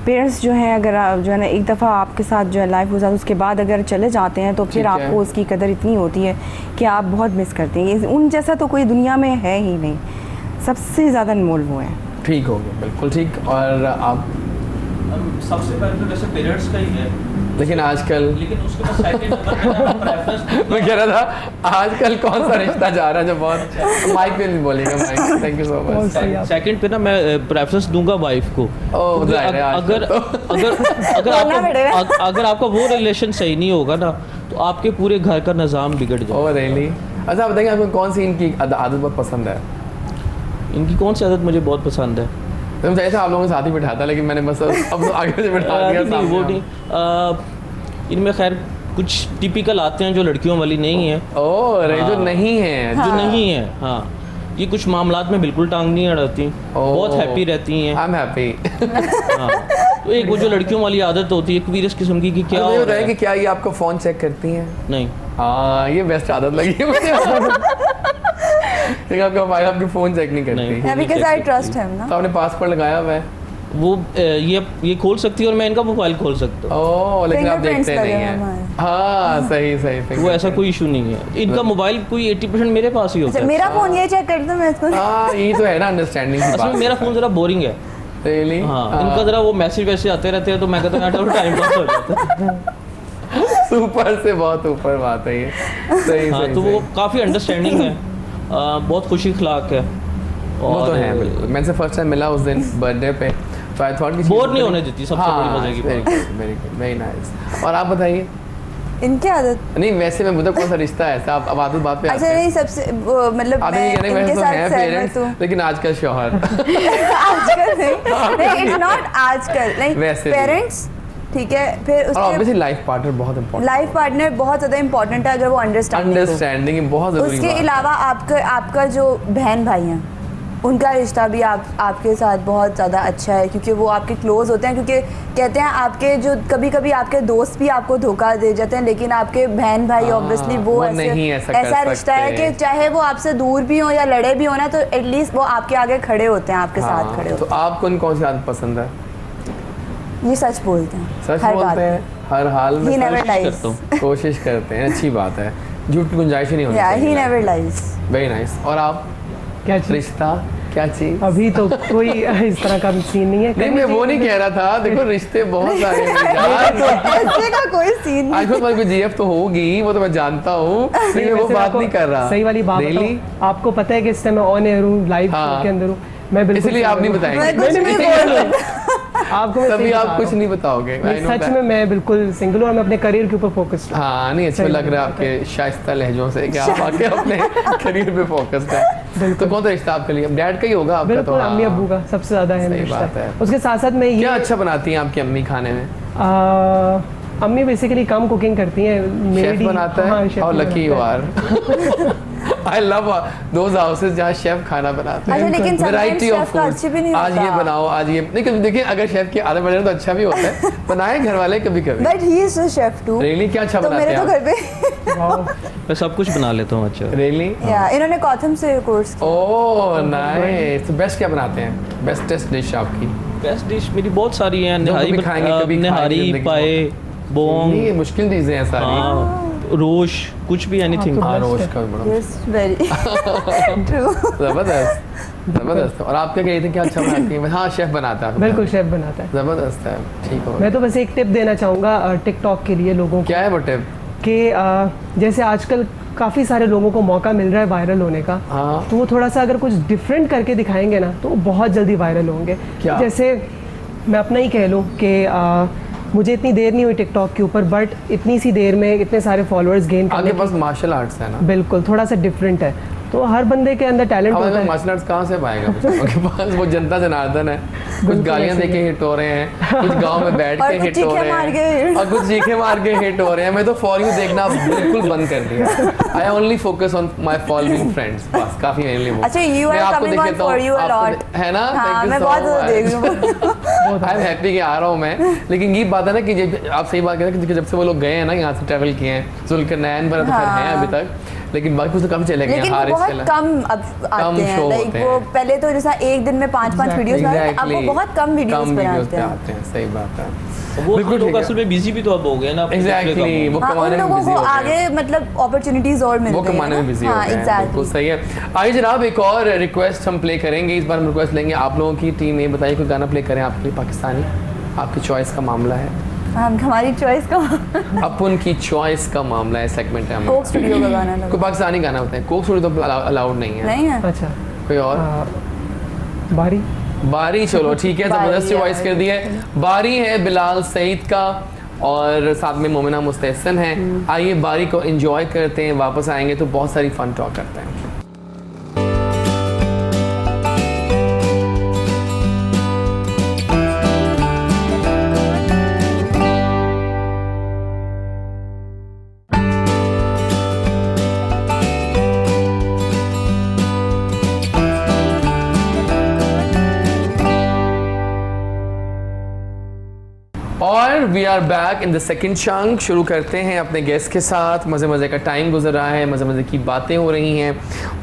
पेरेंट्स जो हैं अगर जो है ना एक दफ़ा आपके साथ जो है लाइफ हो जाती है, उसके बाद अगर चले जाते हैं तो फिर ठीक है। आपको उसकी कदर इतनी होती है कि आप बहुत मिस करते हैं। उन जैसा तो कोई दुनिया में है ही नहीं, सबसे ज़्यादा अनमोल वो है। ठीक हो गया, बिल्कुल ठीक। और आप? सबसे पहले तो वैसे पेरेंट्स का ही है, लेकिन आजकल लेकिन उसके बाद सेकंड प्रेफरेंस मैं कह रहा था आजकल कौन सा रिश्ता जा रहा है जो बहुत माइक पे नहीं बोलेगा, mic, thank you so much. सही आप। सेकंड पे ना मैं प्रेफरेंस दूंगा वाइफ को। ओह, क्योंकि जाहिर है, आजकल अगर आपका वो रिलेशन सही नहीं होगा ना तो आपके पूरे घर का निज़ाम बिगड़ जाएगा। Oh really? अच्छा बताइए आपको कौन सी इनकी आदत बहुत पसंद है? इनकी कौन सी आदत मुझे बहुत पसंद है? मैं चाहिए था आप लोगों के साथ ही बिठाता, लेकिन मैंने बस अब तो आगे से बिठा दिया नहीं वो सामने। नहीं, इनमें खैर कुछ टिपिकल आते हैं जो लड़कियों वाली नहीं है, ओह रे, जो हाँ। नहीं है, जो नहीं है। हाँ, ये कुछ मामलात में बिल्कुल टांग नहीं अड़ाती, बहुत हैप्पी रहती हैं। I am happy. हाँ, तो एक वो जो लड़कियों वाली आदत होती है क्यूरियस किस्म की कि क्या हो रहा बताइए है। कि क्या ये आपका फ़ोन चेक करती हैं? नहीं, हाँ, ये बेस्ट आदत लगी है मुझे। लेकिन आपका भाई आपके फ़ोन चेक नहीं करती? नहीं। बिकॉज आई ट्रस्ट हिम ना। तो आपने पासवर्ड लगाया हुआ है? वो ये खोल सकती है और मैं इनका मोबाइल खोल सकता हूँ, ओह, लेकिन आप Fingerprints देखते लगे नहीं हैं हैं। हमारे। हाँ सही सही। वो ऐसा कोई इशू नहीं है। इनका मोबाइल कोई 80% मेरे पास ही होता अच्छा है। मेरा फोन ये चेक कर दो, मैं इसको हाँ, यही तो है ना अंडरस्टैंडिंग की असल में बात। मेरा फ़ोन ज़रा बोरिंग है। रियली? हाँ, इनका ज़रा वो मैसेज वैसे आते रहते हैं तो मैं कहता हूँ टाइम पास हो जाता है। ऊपर से बहुत ऊपर बात है ये। सही हाँ, सही तो सही। वो काफ़ी अंडरस्टैंडिंग है, बहुत खुशी अखलाक है, वो तो है बिल्कुल। मैं से फर्स्ट टाइम मिला उस दिन बर्थडे पे, तो आई थॉट कि बोर नहीं होने देती, सबसे बड़ी मजे की बात। Very good, very nice. और आप बताइए? इनकी आदत। नहीं वैसे मैं मुझे कौन सा रिश्ता है ऐसा, आप अब आदत बात पे आते अच्छा हैं। नहीं सबसे मतलब आते मैं ये कहने इनके वैसे तो साथ हैं सहमत पेरेंट्स, हूँ। लेकिन आजकल शौहर। आजकल नहीं, इट्स नॉट आजकल, लाइक वैसे भी। पेरेंट्स ठीक है, फिर और उसके ऑब्वियसली लाइफ पार्टनर बहुत इंपॉर्टेंट। लाइफ पार्टनर बहुत ज़्यादा इंपॉर्टेंट है अगर वो अंडरस्टैंडिंग बहुत जरूरी उसके बात है। अलावा आपका जो बहन भाई हैं उनका रिश्ता भी आपके साथ बहुत ज़्यादा अच्छा है, क्योंकि वो आपके क्लोज होते हैं, क्योंकि कहते हैं आपके जो कभी कभी आपके दोस्त भी आपको धोखा दे जाते हैं, लेकिन आपके बहन भाई हाँ, ऑब्वियसली वो वो नहीं ऐसा कर ऐसा रिश्ता है सकते। कि चाहे वो आपसे दूर भी हो या लड़े भी हो ना, तो एटलीस्ट वो आपके आगे खड़े होते हैं, आपके साथ हाँ, खड़े तो होते आपको कौन सी आदत पसंद है? हैं। ये सच बोलते हैं, सच हर बात बोलते हैं हर हाल He में? never lies. करता हूँ। कोशिश करते हैं, अच्छी बात है, झूठ की गुंजाइश ही नहीं होनी Yeah, he चाहिए। never lies. Very nice. और आप? क्या चीज़? रिश्ता क्या चीज? अभी तो कोई इस तरह का सीन नहीं है। नहीं मैं वो नहीं कह रहा था, देखो रिश्ते बहुत सारे हैं यार। ऐसे का कोई सीन नहीं। आजकल तुम्हारी जीएफ तो होगी, वो तो मैं जानता हूँ, लेकिन मैं वो वैसे बात आपको नहीं कर रहा। सही वाली बात Really? बताऊं, आपको पता है कि इस टाइम मैं ऑन एयर हूँ, लाइव हाँ। के अंदर हूँ, मैं बिल्कुल इसलिए आप नहीं मैं बताएंगे। कुछ नहीं बोल रही। आपको मैं तभी सही आप बता कुछ रहा नहीं बताओगे। हूँ। I नहीं, know सच that. में मैं बिल्कुल सिंगल हूँ और मैं अपने करियर के ऊपर फोकस्ड हूँ। हाँ नहीं अच्छे सही लग रहा है बात आपके शाइस्ता लहजों से कि आप आके अपने करियर पे फोकस्ड है। तो कौन सा रिश्ता आपके लिए? डैड का ही होगा आपका? तो बिल्कुल अम्मी अब्बू का सबसे ज़्यादा है सही रिश्ता बात है। उसके साथ साथ मैं ये क्या अच्छा बनाती हैं आपकी अम्मी खाने में? अम्मी बेसिकली कम कुकिंग करती हैं। शेफ बनाता है? chef और ही लकी यू बनाता है। आर। आई लव दोज हाउसेस जहाँ शेफ खाना बनाते अच्छा, हैं, लेकिन sometimes वैरायटी chef ऑफ का फूड, अच्छी भी नहीं आज ये होता। बनाओ, आज ये, लेकिन देखिए अगर शेफ की आदत बन जाए तो अच्छा भी होता है, बनाए घर वाले कभी कभी। But he is a chef too. Really क्या अच्छा तो बनाते मेरे हैं तो आप? घर पे वाओ, मैं सब कुछ बना लेता हूँ अच्छा। रियली? या इन्होंने कॉथम से कोर्स किया। Oh nice. तो बेस्ट क्या बनाते हैं, बेस्टेस्ट डिश आपकी? बेस्ट डिश मेरी बहुत सारी हैं, जो निहारी कभी खाएंगे, कभी निहारी, खाएंगे, पाए, ये बोंग, मुश्किल चीजें हैं सारी। हाँ, रोश, कुछ भी एनीथिंग। तो हाँ, best रोज है। का भी बड़ा यस वेरी ट्रू। जबरदस्त, जबरदस्त। और आप क्या कह रहे थे, क्या अच्छा बनाती हैं? हाँ, शेफ बनाता है। बिल्कुल शेफ बनाता है। जबरदस्त है, ठीक हो। मैं तो बस एक टिप देना चाहूँगा टिकटॉक के लिए लोगों को क्या है वो टिप? कि जैसे आजकल काफ़ी सारे लोगों को मौका मिल रहा है वायरल होने का, हाँ। तो वो थोड़ा सा अगर कुछ डिफरेंट करके दिखाएंगे ना तो वो बहुत जल्दी वायरल होंगे। क्या? जैसे मैं अपना ही कह लूँ कि मुझे इतनी देर नहीं हुई टिकटॉक के ऊपर, बट इतनी सी देर में इतने सारे फॉलोअर्स गेन करने आपके पास मार्शल आर्ट्स है ना? बिल्कुल थोड़ा सा डिफरेंट है, तो हर बंदे के अंदर टैलेंट अब होता है। मार्शल आर्ट्स कहाँ से पाएगा बच्चों के पास? वो जनता जनार्दन है, कुछ गालियां ऐसे दे के हिट हो रहे हैं, कुछ गांव में बैठ और के कुछ हिट हो चीखें रहे मार के हैं, hit। और कुछ चीखे मार के हिट हो रहे हैं। मैं तो फॉर यू देखना बिल्कुल बंद कर दिया। I only focus on my following friends, बस काफी मेरे लिए वो। अच्छा, you मैं are आपको coming देख on लेता for हूँ, you a आपको lot। है ना? हाँ, Thank you मैं so बहुत ज़्यादा much। देख रही हूँ। आई एम हैप्पी कि आ रहा हूँ मैं, लेकिन ये बात है ना कि आप सही बात कह रहे हैं कि जब से वो लोग गए हैं ना, यहाँ से ट्रैवल किए हैं, जुल्करनैन पर तो खैर हैं अभी तक, लेकिन बाकी कुछ तो काफी चले गए हैं। लेकिन वो हारिस बहुत चला, कम अब आते हैं, show लाइक होते वो हैं। पहले तो जैसा एक दिन में 5-5 वीडियोस बनाते थे, अब वो बहुत कम वीडियोस बनाते हैं। आते हैं। सही बात है। वो बिल्कुल लोग ठीक है। असल में बिजी भी तो अब हो गए ना। एग्जैक्टली, वो हाँ, उन कमाने में लोगों बिजी को हो गए आगे हैं। मतलब अपॉर्चुनिटीज और मिल वो रही हैं कमाने में ना। बिजी हो हाँ, गए हैं। exactly। बिल्कुल सही है। आइए जनाब, एक और रिक्वेस्ट हम प्ले करेंगे। इस बार हम रिक्वेस्ट लेंगे आप लोगों की टीम, ये बताइए कोई गाना प्ले करें आपके लिए पाकिस्तानी, आपकी चॉइस का मामला है। हमारी चॉइस का अपन की चॉइस का मामला है, सेगमेंट है कोक हमारा। स्टूडियो का गाना कोई लगा। पाकिस्तानी गाना बताएं। कोक स्टूडियो तो अलाउड नहीं है। नहीं है? अच्छा, कोई और? बारी बारी, चलो ठीक है, बारी जबरदस्त है। चॉइस कर दी है। बारी है बिलाल सईद का और साथ में मोमिना मुस्तहसन है। आइए बारी को एंजॉय करते हैं, वापस आएंगे तो बहुत सारी फन टॉक करते हैं। और we are back in the second chunk. शुरू करते हैं अपने गेस्ट के साथ। मज़े मज़े का टाइम गुजर रहा है, मज़े मज़े की बातें हो रही हैं।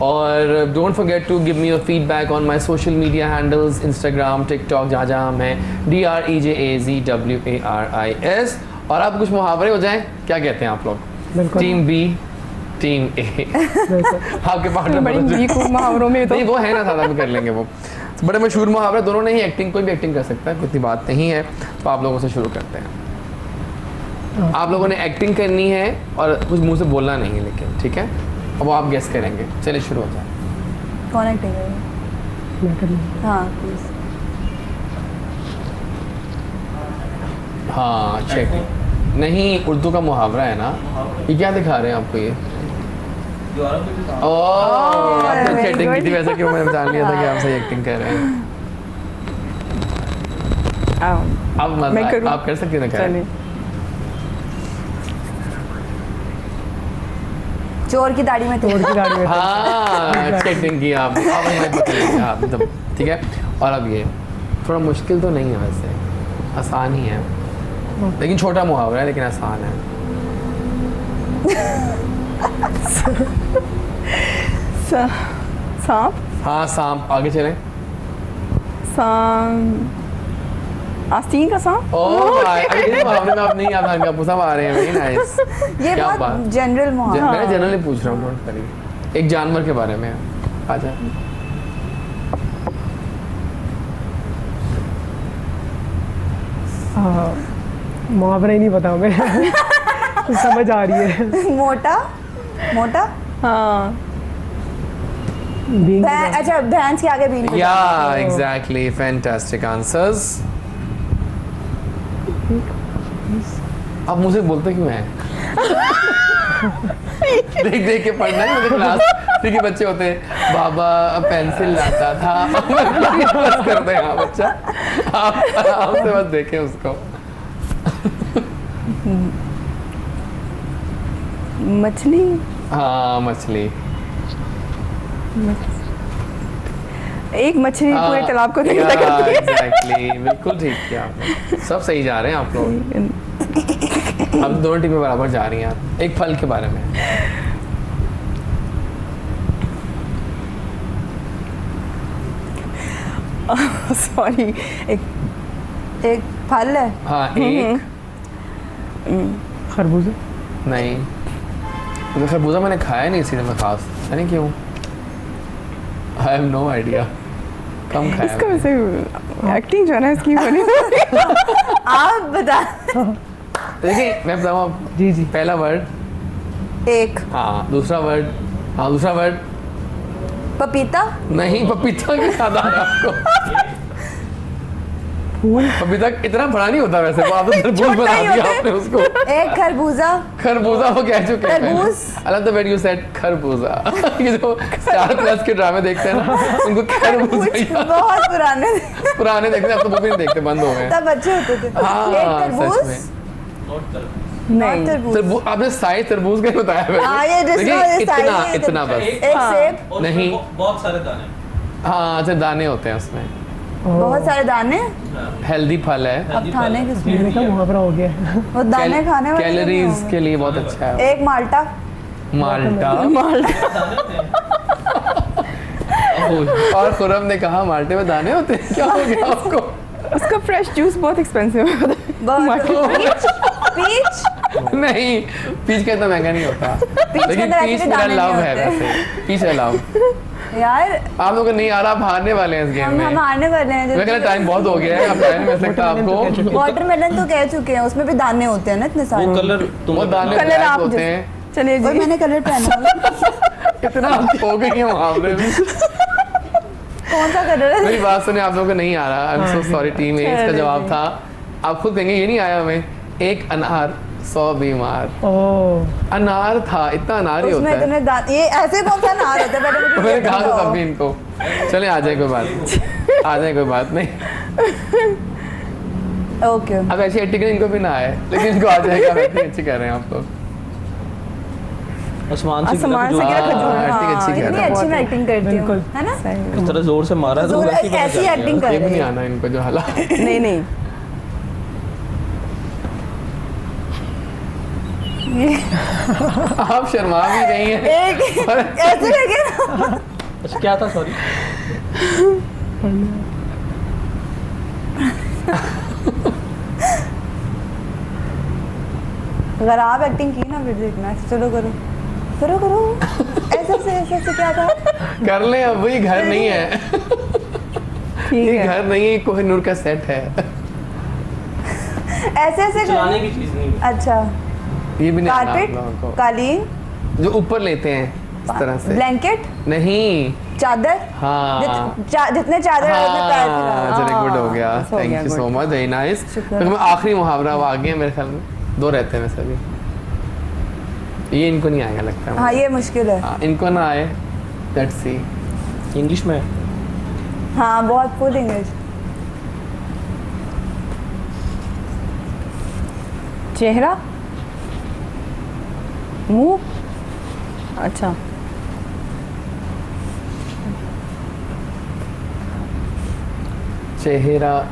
और don't forget to give me your feedback on my social media handles, Instagram, TikTok, जहाँ हम हैं DREJAZWARIS। और आप कुछ मुहावरे हो जाएं, क्या कहते हैं आप लोग? बिल्कुल। टीम बी, टीम ए। बिल्कुल। आपके पार्टनर बड़ी वीक हूँ मुहावरों में तो। नहीं, वो है ना, साथ में कर लेंगे वो। बड़े मशहूर मुहावरे, दोनों ने ही एक्टिंग, कोई भी एक्टिंग कर सकता है, कोई इतनी बात नहीं है। तो आप लोगों से शुरू करते हैं। आप लोगों ने एक्टिंग करनी है और कुछ मुंह से बोलना नहीं है, लेकिन ठीक है, अब वो आप गेस करेंगे। चलिए शुरू हो जाए। कौन एक्टिंग करेगा? मैं कर लूँ। हाँ प्लीज। हाँ, चेक। नहीं, उर्दू का मुहावरा है ना। ये क्या दिखा रहे हैं आपको ये? ओह, आपने very चैटिंग की थी, good। वैसे क्यों मैंने जान लिया था कि आप सही एक्टिंग कर रहे हैं। अब मैं करूँ? आप कर सकते हैं ना? चलिए। चोर की दाढ़ी में चोर की दाढ़ी में हाँ, चैटिंग की आप। अब मैं पकड़ लिया आप, मतलब ठीक है। और अब ये थोड़ा मुश्किल तो नहीं है, वैसे आसान ही है, लेकिन छोटा मुहावरा है, लेकिन आसान है। सांप हाँ, सांप। आगे चलें। आस्तीन का सांप। ओह भाई, अभी इस मुहावरे में आप नहीं याद आएंगे, आप सब आ रहे हैं। Very nice. ये क्या बहुत बात। जनरल मुहावरा। मैं जनरली पूछ रहा हूँ, नोट करिए। एक जानवर के बारे में आ जाए। मुहावरा ही नहीं पता हमें। समझ आ रही है। मोटा मोटा। हाँ। बीन अच्छा, भैंस के आगे बीन। या एग्जैक्टली, फैंटास्टिक आंसर्स। आप मुझे बोलते क्यों हैं? देख देख के पढ़ना है मुझे क्लास। ठीक है, बच्चे होते हैं, बाबा पेंसिल लाता था। बस करते हैं। हाँ बच्चा, आप से बस देखें उसको। मछली। हाँ, मछली। एक मछली पूरे तालाब को नहीं सकती। एग्जैक्टली, बिल्कुल ठीक किया आपने। सब सही जा रहे हैं आप लोग। अब दोनों टीमें बराबर जा रही हैं। आप एक फल के बारे में। सॉरी, एक फल है। हाँ, एक खरबूजा। नहीं, तो खरबूजा मैंने खाया नहीं इसीलिए मैं खास, यानी क्यों? आई हैव नो आइडिया, कम खाया इसका मैंने। वैसे एक्टिंग जो है ना इसकी बनी। आप बता। देखिए मैं बताऊँ आप, जी जी। पहला वर्ड एक हाँ, दूसरा वर्ड हाँ, दूसरा वर्ड पपीता। नहीं, पपीता के साथ आ रहा है आपको। पपीता इतना बड़ा नहीं होता वैसे, वो आप तो तरबूज छोटा बना ही दिया होता है। आपने उसको। एक खरबूजा। खरबूजा वो कह चुके हैं। तरबूज। I love the way you said खरबूजा। ये जो स्टार प्लस के ड्रामे देखते हैं ना, उनको खरबूजा याद- बहुत पुराने पुराने देखते हैं, अब तो वो भी नहीं देखते, बंद हो गए। तब अच्छे होते थे। हाँ, एक सच तरबूज। में। नहीं तरबूज। तरबूज आपने साइज तरबूज का ही बताया वैसे। हाँ, ये जिसका देखिए, ये इतना size है, इतना बस। एक सेब। और नहीं। बहुत सारे दाने। हाँ, अच्छा, दाने होते हैं उसमें। बहुत सारे दाने। हेल्दी फल है, अब खाने किसमें? मेरे का मुहावरा हो गया। वो दाने खाने वाले नहीं कैलोरीज होंगे। के लिए बहुत अच्छा है। एक माल्टा। माल्टा। और खुरम ने कहा माल्टे में दाने होते हैं, क्या हो गया आपको? उसका फ्रेश जूस बहुत एक्सपेंसिव है। पीच। पीच। नहीं, पीच का इतना महंगा नहीं होता, के लेकिन अंदर पीच ऐसे मेरा दाने लव नहीं है होते। वैसे। पीच है लव। यार आप लोगों को नहीं आ रहा, आप हारने वाले हैं इस गेम हम में। हारने वाले हैं। मैं कहना टाइम बहुत हो गया है, अब टाइम मिल सकता है आपको। वाटरमेलन तो कह चुके हैं, उसमें भी दाने होते हैं ना इतने सारे। वो कलर वो तुम दाने कलर ब्लैक आप होते जैसे- हैं। चलिए और जी। मैंने कलर पहना हुआ। इतना हो गई है मुहावरे में। कौन सा कलर है? मेरी बात सुने, आप लोगों को नहीं आ रहा। I am so sorry team A. इसका जवाब था, आप खुद कहेंगे ये नहीं आया हमें, एक अनार 100 बीमार। ओह, अनार था, इतना अनार ही होता उसमें है। इतने दाने, ये ऐसे कौन सा नार होता है? पहले मुझे मैंने ये कहा था बताओ। तब भी इनको। चले आ जाए, कोई बात आ जाए, कोई बात नहीं। ओके। अब ऐसी एक्टिंग इनको भी ना आए, लेकिन इनको आ जाएगा। एक्टिंग अच्छी कर रहे हैं आप लोग। आसमान से आसमान गिरा से गिरा खजूर। खजूर। एक्टिंग अच्छी कर इतनी रहे हैं। अच्छी मैं एक्टिंग करती हूँ, बिल्कुल। है ना? इस तरह जोर से मारा तो जोर- वैसे ही पता ऐसी चल गया। एक्टिंग कर ये भी रही नहीं है। आना इनको जो हालात। नहीं नहीं, आप शर्मा भी रही हैं। एक ऐसे लगे ना। अच्छा क्या था, सॉरी? अगर आप एक्टिंग की ना फिर देखना। चलो करो करो करो। ऐसे क्या था? कर ले, अब वही घर नहीं है। ठीक ये है। घर नहीं है, कोहिनूर का सेट है। ऐसे चलाने की चीज नहीं। अच्छा। ये भी नहीं आना आप कारपेट, लोगों को। कालीन, जो ऊपर लेते हैं इस तरह से। ब्लैंकेट, नहीं। चादर। हाँ, जितने चादर है उतने पैर फैलाओ। चलिए, गुड हो गया। हो थैंक गया, you so good. Much, very nice. शुक्र। तो आखिरी मुहावरा वो आ गया मेरे ख्याल में, 2 रहते हैं वैसे भी। ये इनको नहीं आएगा लगता है हाँ मुझे। ये मुश्किल है। हाँ, इनको ना आए, लेट्स सी। इंग्लिश में हाँ बहुत फुल इंग्लिश। चेहरा, मुंह, अच्छा चेहरा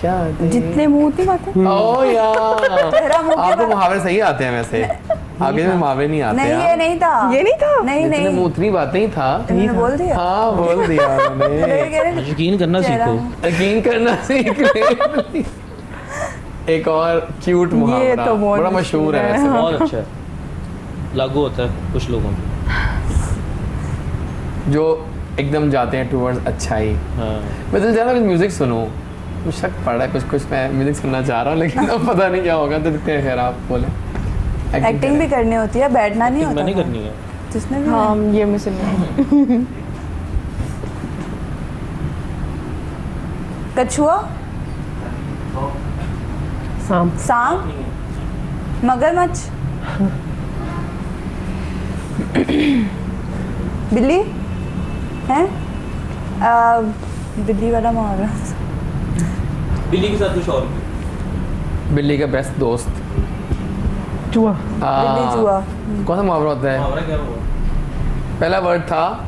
क्या दे? जितने मुंह उतनी बातें। ओ यार, चेहरा मुंह के आपको बाद- मुहावरे सही आते हैं वैसे। आगे में मुहावरे नहीं आते नहीं हैं। ये नहीं था। ये नहीं था। नहीं जितने नहीं मुंह उतनी बातें ही था। तुमने बोल दिया। हाँ, बोल दिया मैंने। मैं कह रही- यकीन करना चेहरा सीखो। मुंह। यकीन करना सीख ले। एक और क्यूट मुहावरा, तो बहुत बड़ा मशहूर है वैसे। बहुत अच्छा है, लागू होता है कुछ लोगों में। जो एकदम जाते हैं टूवर्ड्स अच्छाई। हाँ मैं दिल चाह रहा म्यूजिक सुनूं, कुछ शक पड़ रहा है, कुछ मैं म्यूजिक सुनना चाह रहा हूँ, लेकिन अब पता नहीं क्या होगा। तो देखते हैं, खैर आप बोले। एक्टिंग भी करनी होती है, बैठना नहीं होता। मैंने था। करनी है। जिसने भी हाँ ये मुझसे नहीं। कछुआ, सांप। सांप, मगरमच्छ, बिल्ली है। बिल्ली वाला मुहावरा। बिल्ली के साथ कुछ और बिल्ली का बेस्ट दोस्त। चूहा। बिल्ली चूहा। कौन सा मुहावरा होता है? मुहावरा क्या हुआ? पहला वर्ड था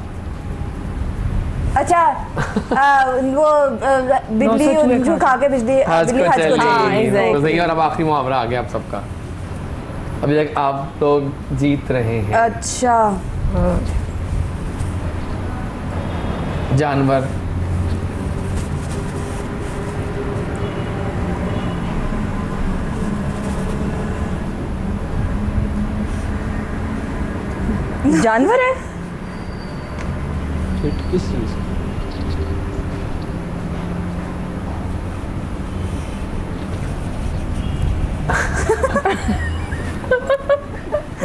अच्छा वो बिजली जो खा के बिजली बिजली हज को हाँ, चली। exactly. तो सही है। और अब आखिरी मुहावरा आ गया आप सबका। अभी तक आप लोग जीत रहे हैं। अच्छा जानवर, जानवर है। फिट किस चीज़?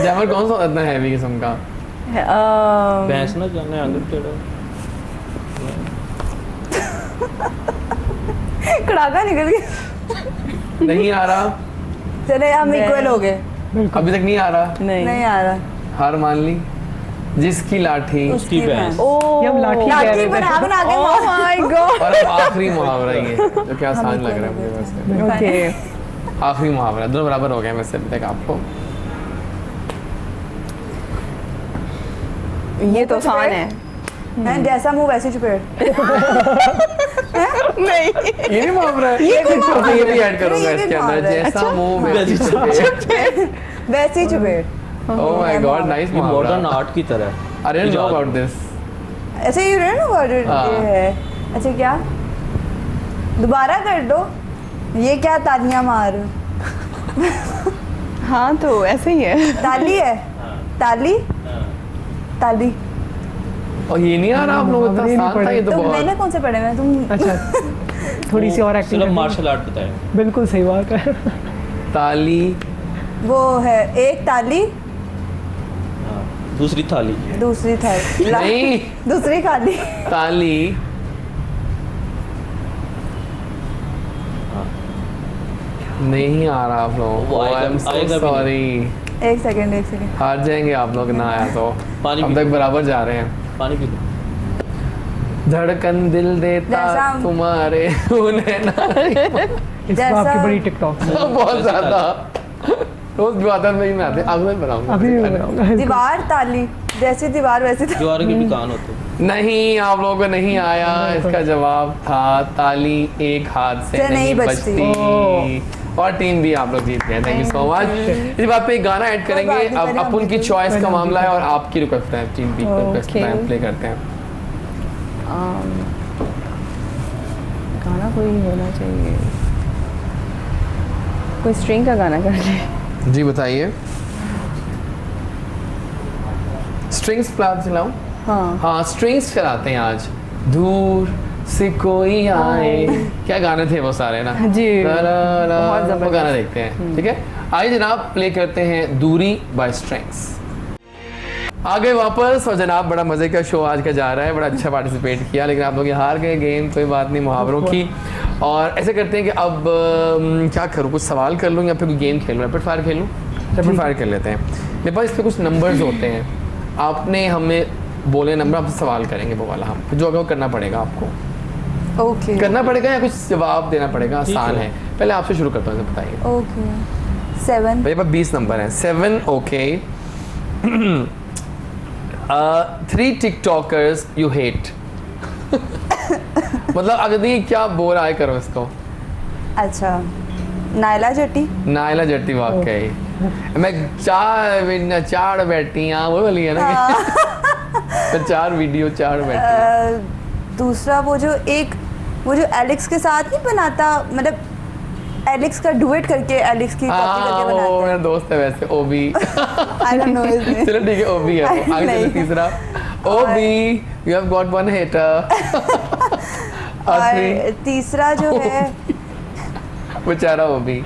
जानवर कौन सा इतना हैवी किस्म का? भैंस ना जाने आगे टेढ़ा। कड़ाका निकल गया। नहीं आ रहा, चले हम इक्वल हो गए। अभी तक नहीं आ रहा। नहीं आ रहा। हार मान ली। जिसकी लाठी उसकी भैंस। ओह ये हम लाठी कह लाठी रहे थे। बना बना के ओह माय गॉड। और अब आखिरी मुहावरा ये जो कि आसान लग रहा है मुझे वैसे। ओके आखिरी मुहावरा, दोनों बराबर हो गए वैसे अभी तक आपको। ये तो आसान है। हैं, जैसा मुंह वैसी चुपेड़। नहीं ये नहीं मुहावरा है। ये भी ऐड करूंगा ये भी इसके अंदर। मुहावरा है। जैसा मुंह वैसी चुपेड़। वैसी चुपेड़। ओह माय गॉड, नाइस ये मॉडर्न मुहावरा। आर्ट की तरह है। I didn't know about this. ऐसे यू नो व्हाट हाँ। ये है। अच्छा क्या दोबारा कर दो। ये क्या तालियां मार। हाँ तो ऐसे ही है। ताली है ताली ताली। और ये नहीं आ रहा आप लोगों को? मुहावरे इतना नहीं आसान था ये तो तो मैंने बहुत। कौन से पढ़े हुए हैं? तुम अच्छा थोड़ी सी और एक्टिंग सिर्फ मार्शल आर्ट बताएं। बिल्कुल सही बात है। ताली, वो है एक ताली हाँ, दूसरी थाली। दूसरी थाली नहीं, दूसरी खाली। ताली नहीं आ रहा आप लोगों को। वो आई आएगा- एम सो आएगा भी नहीं। सॉरी। एक सेकंड हार जाएंगे आप लोग ना आया तो। पानी अब पी तक लो। बराबर जा रहे हैं। पानी पी लो। धड़कन दिल देता जैसा- तुम्हारे उन्हें ना। इस जैसा- बात की बड़ी टिकटॉक बहुत ज्यादा रोज जो आता है मैं ही में आते अगले बनाऊंगा। अभी भी बनाऊंगा। दीवार ताली जैसी दीवार वैसी ताली। ज्वार के भी कान होते हैं। नहीं, आप लोगों को नहीं आया। इसका जवाब था ताली एक हाथ से नहीं बजती। और टीम भी आप लोग जीत गए। Thank you so much. इसी बात पे एक गाना ऐड करेंगे। बात नहीं, अब पहले हम अपन की जीते। चॉइस का मामला है और आपकी रिक्वेस्ट है। टीम बी की रिक्वेस्ट Okay. है, प्ले करते हैं। गाना कोई होना चाहिए। कोई स्ट्रिंग का गाना कर ले। जी बताइए। स्ट्रिंग्स प्लान चलाऊं? हाँ हाँ, स्ट्रिंग्स चलाते हैं आज। दूर से कोई आए, क्या गाने थे वो सारे ना। जी, ला-ला-ला, बहुत वो जबरदस्त। गाना देखते हैं। ठीक है, आइए जनाब प्ले करते हैं दूरी बाय स्ट्रिंग्स। आ गए वापस और जनाब बड़ा मज़े का शो आज का जा रहा है। बड़ा अच्छा पार्टिसिपेट किया, लेकिन आप लोग ये हार गए गेम। कोई बात नहीं, मुहावरों की। और ऐसे करते हैं कि अब क्या करूँ, कुछ सवाल कर लूँ या फिर कोई गेम खेलूँ? रैपिड फायर खेलूँ? रैपिड फायर कर लेते हैं। मेरे पास इस पर कुछ नंबर्स होते हैं, आपने हमें बोले नंबर, आपसे सवाल करेंगे वो वाला हम, जो अगर करना पड़ेगा आपको। ओके करना पड़ेगा या कुछ जवाब देना पड़ेगा? ठीक आसान है। है। पहले आपसे शुरू करता हूँ, बताइए। ओके 7 मेरे पास 20 नंबर हैं। 7 ओके। 3 TikTokers you hate. मतलब अगर नहीं क्या बोल रहा है, करो इसको। अच्छा नायला जट्टी नायला जट्टी वाकई। मैं चार बैठियाँ वो वाली है ना कि 4 वीडियो 4 बैठियाँ। दूसरा वो जो एलेक्स के साथ नहीं बनाता, मतलब एलेक्स का डुएट करके एलेक्स की कॉपी करके वो बनाता मेरा दोस्त है वैसे, OB. I don't know his name. चलो ठीक है, ओबी है वो। आगे चलो नहीं। तीसरा। OB you have got one hater. और और तीसरा जो है बेचारा ओबी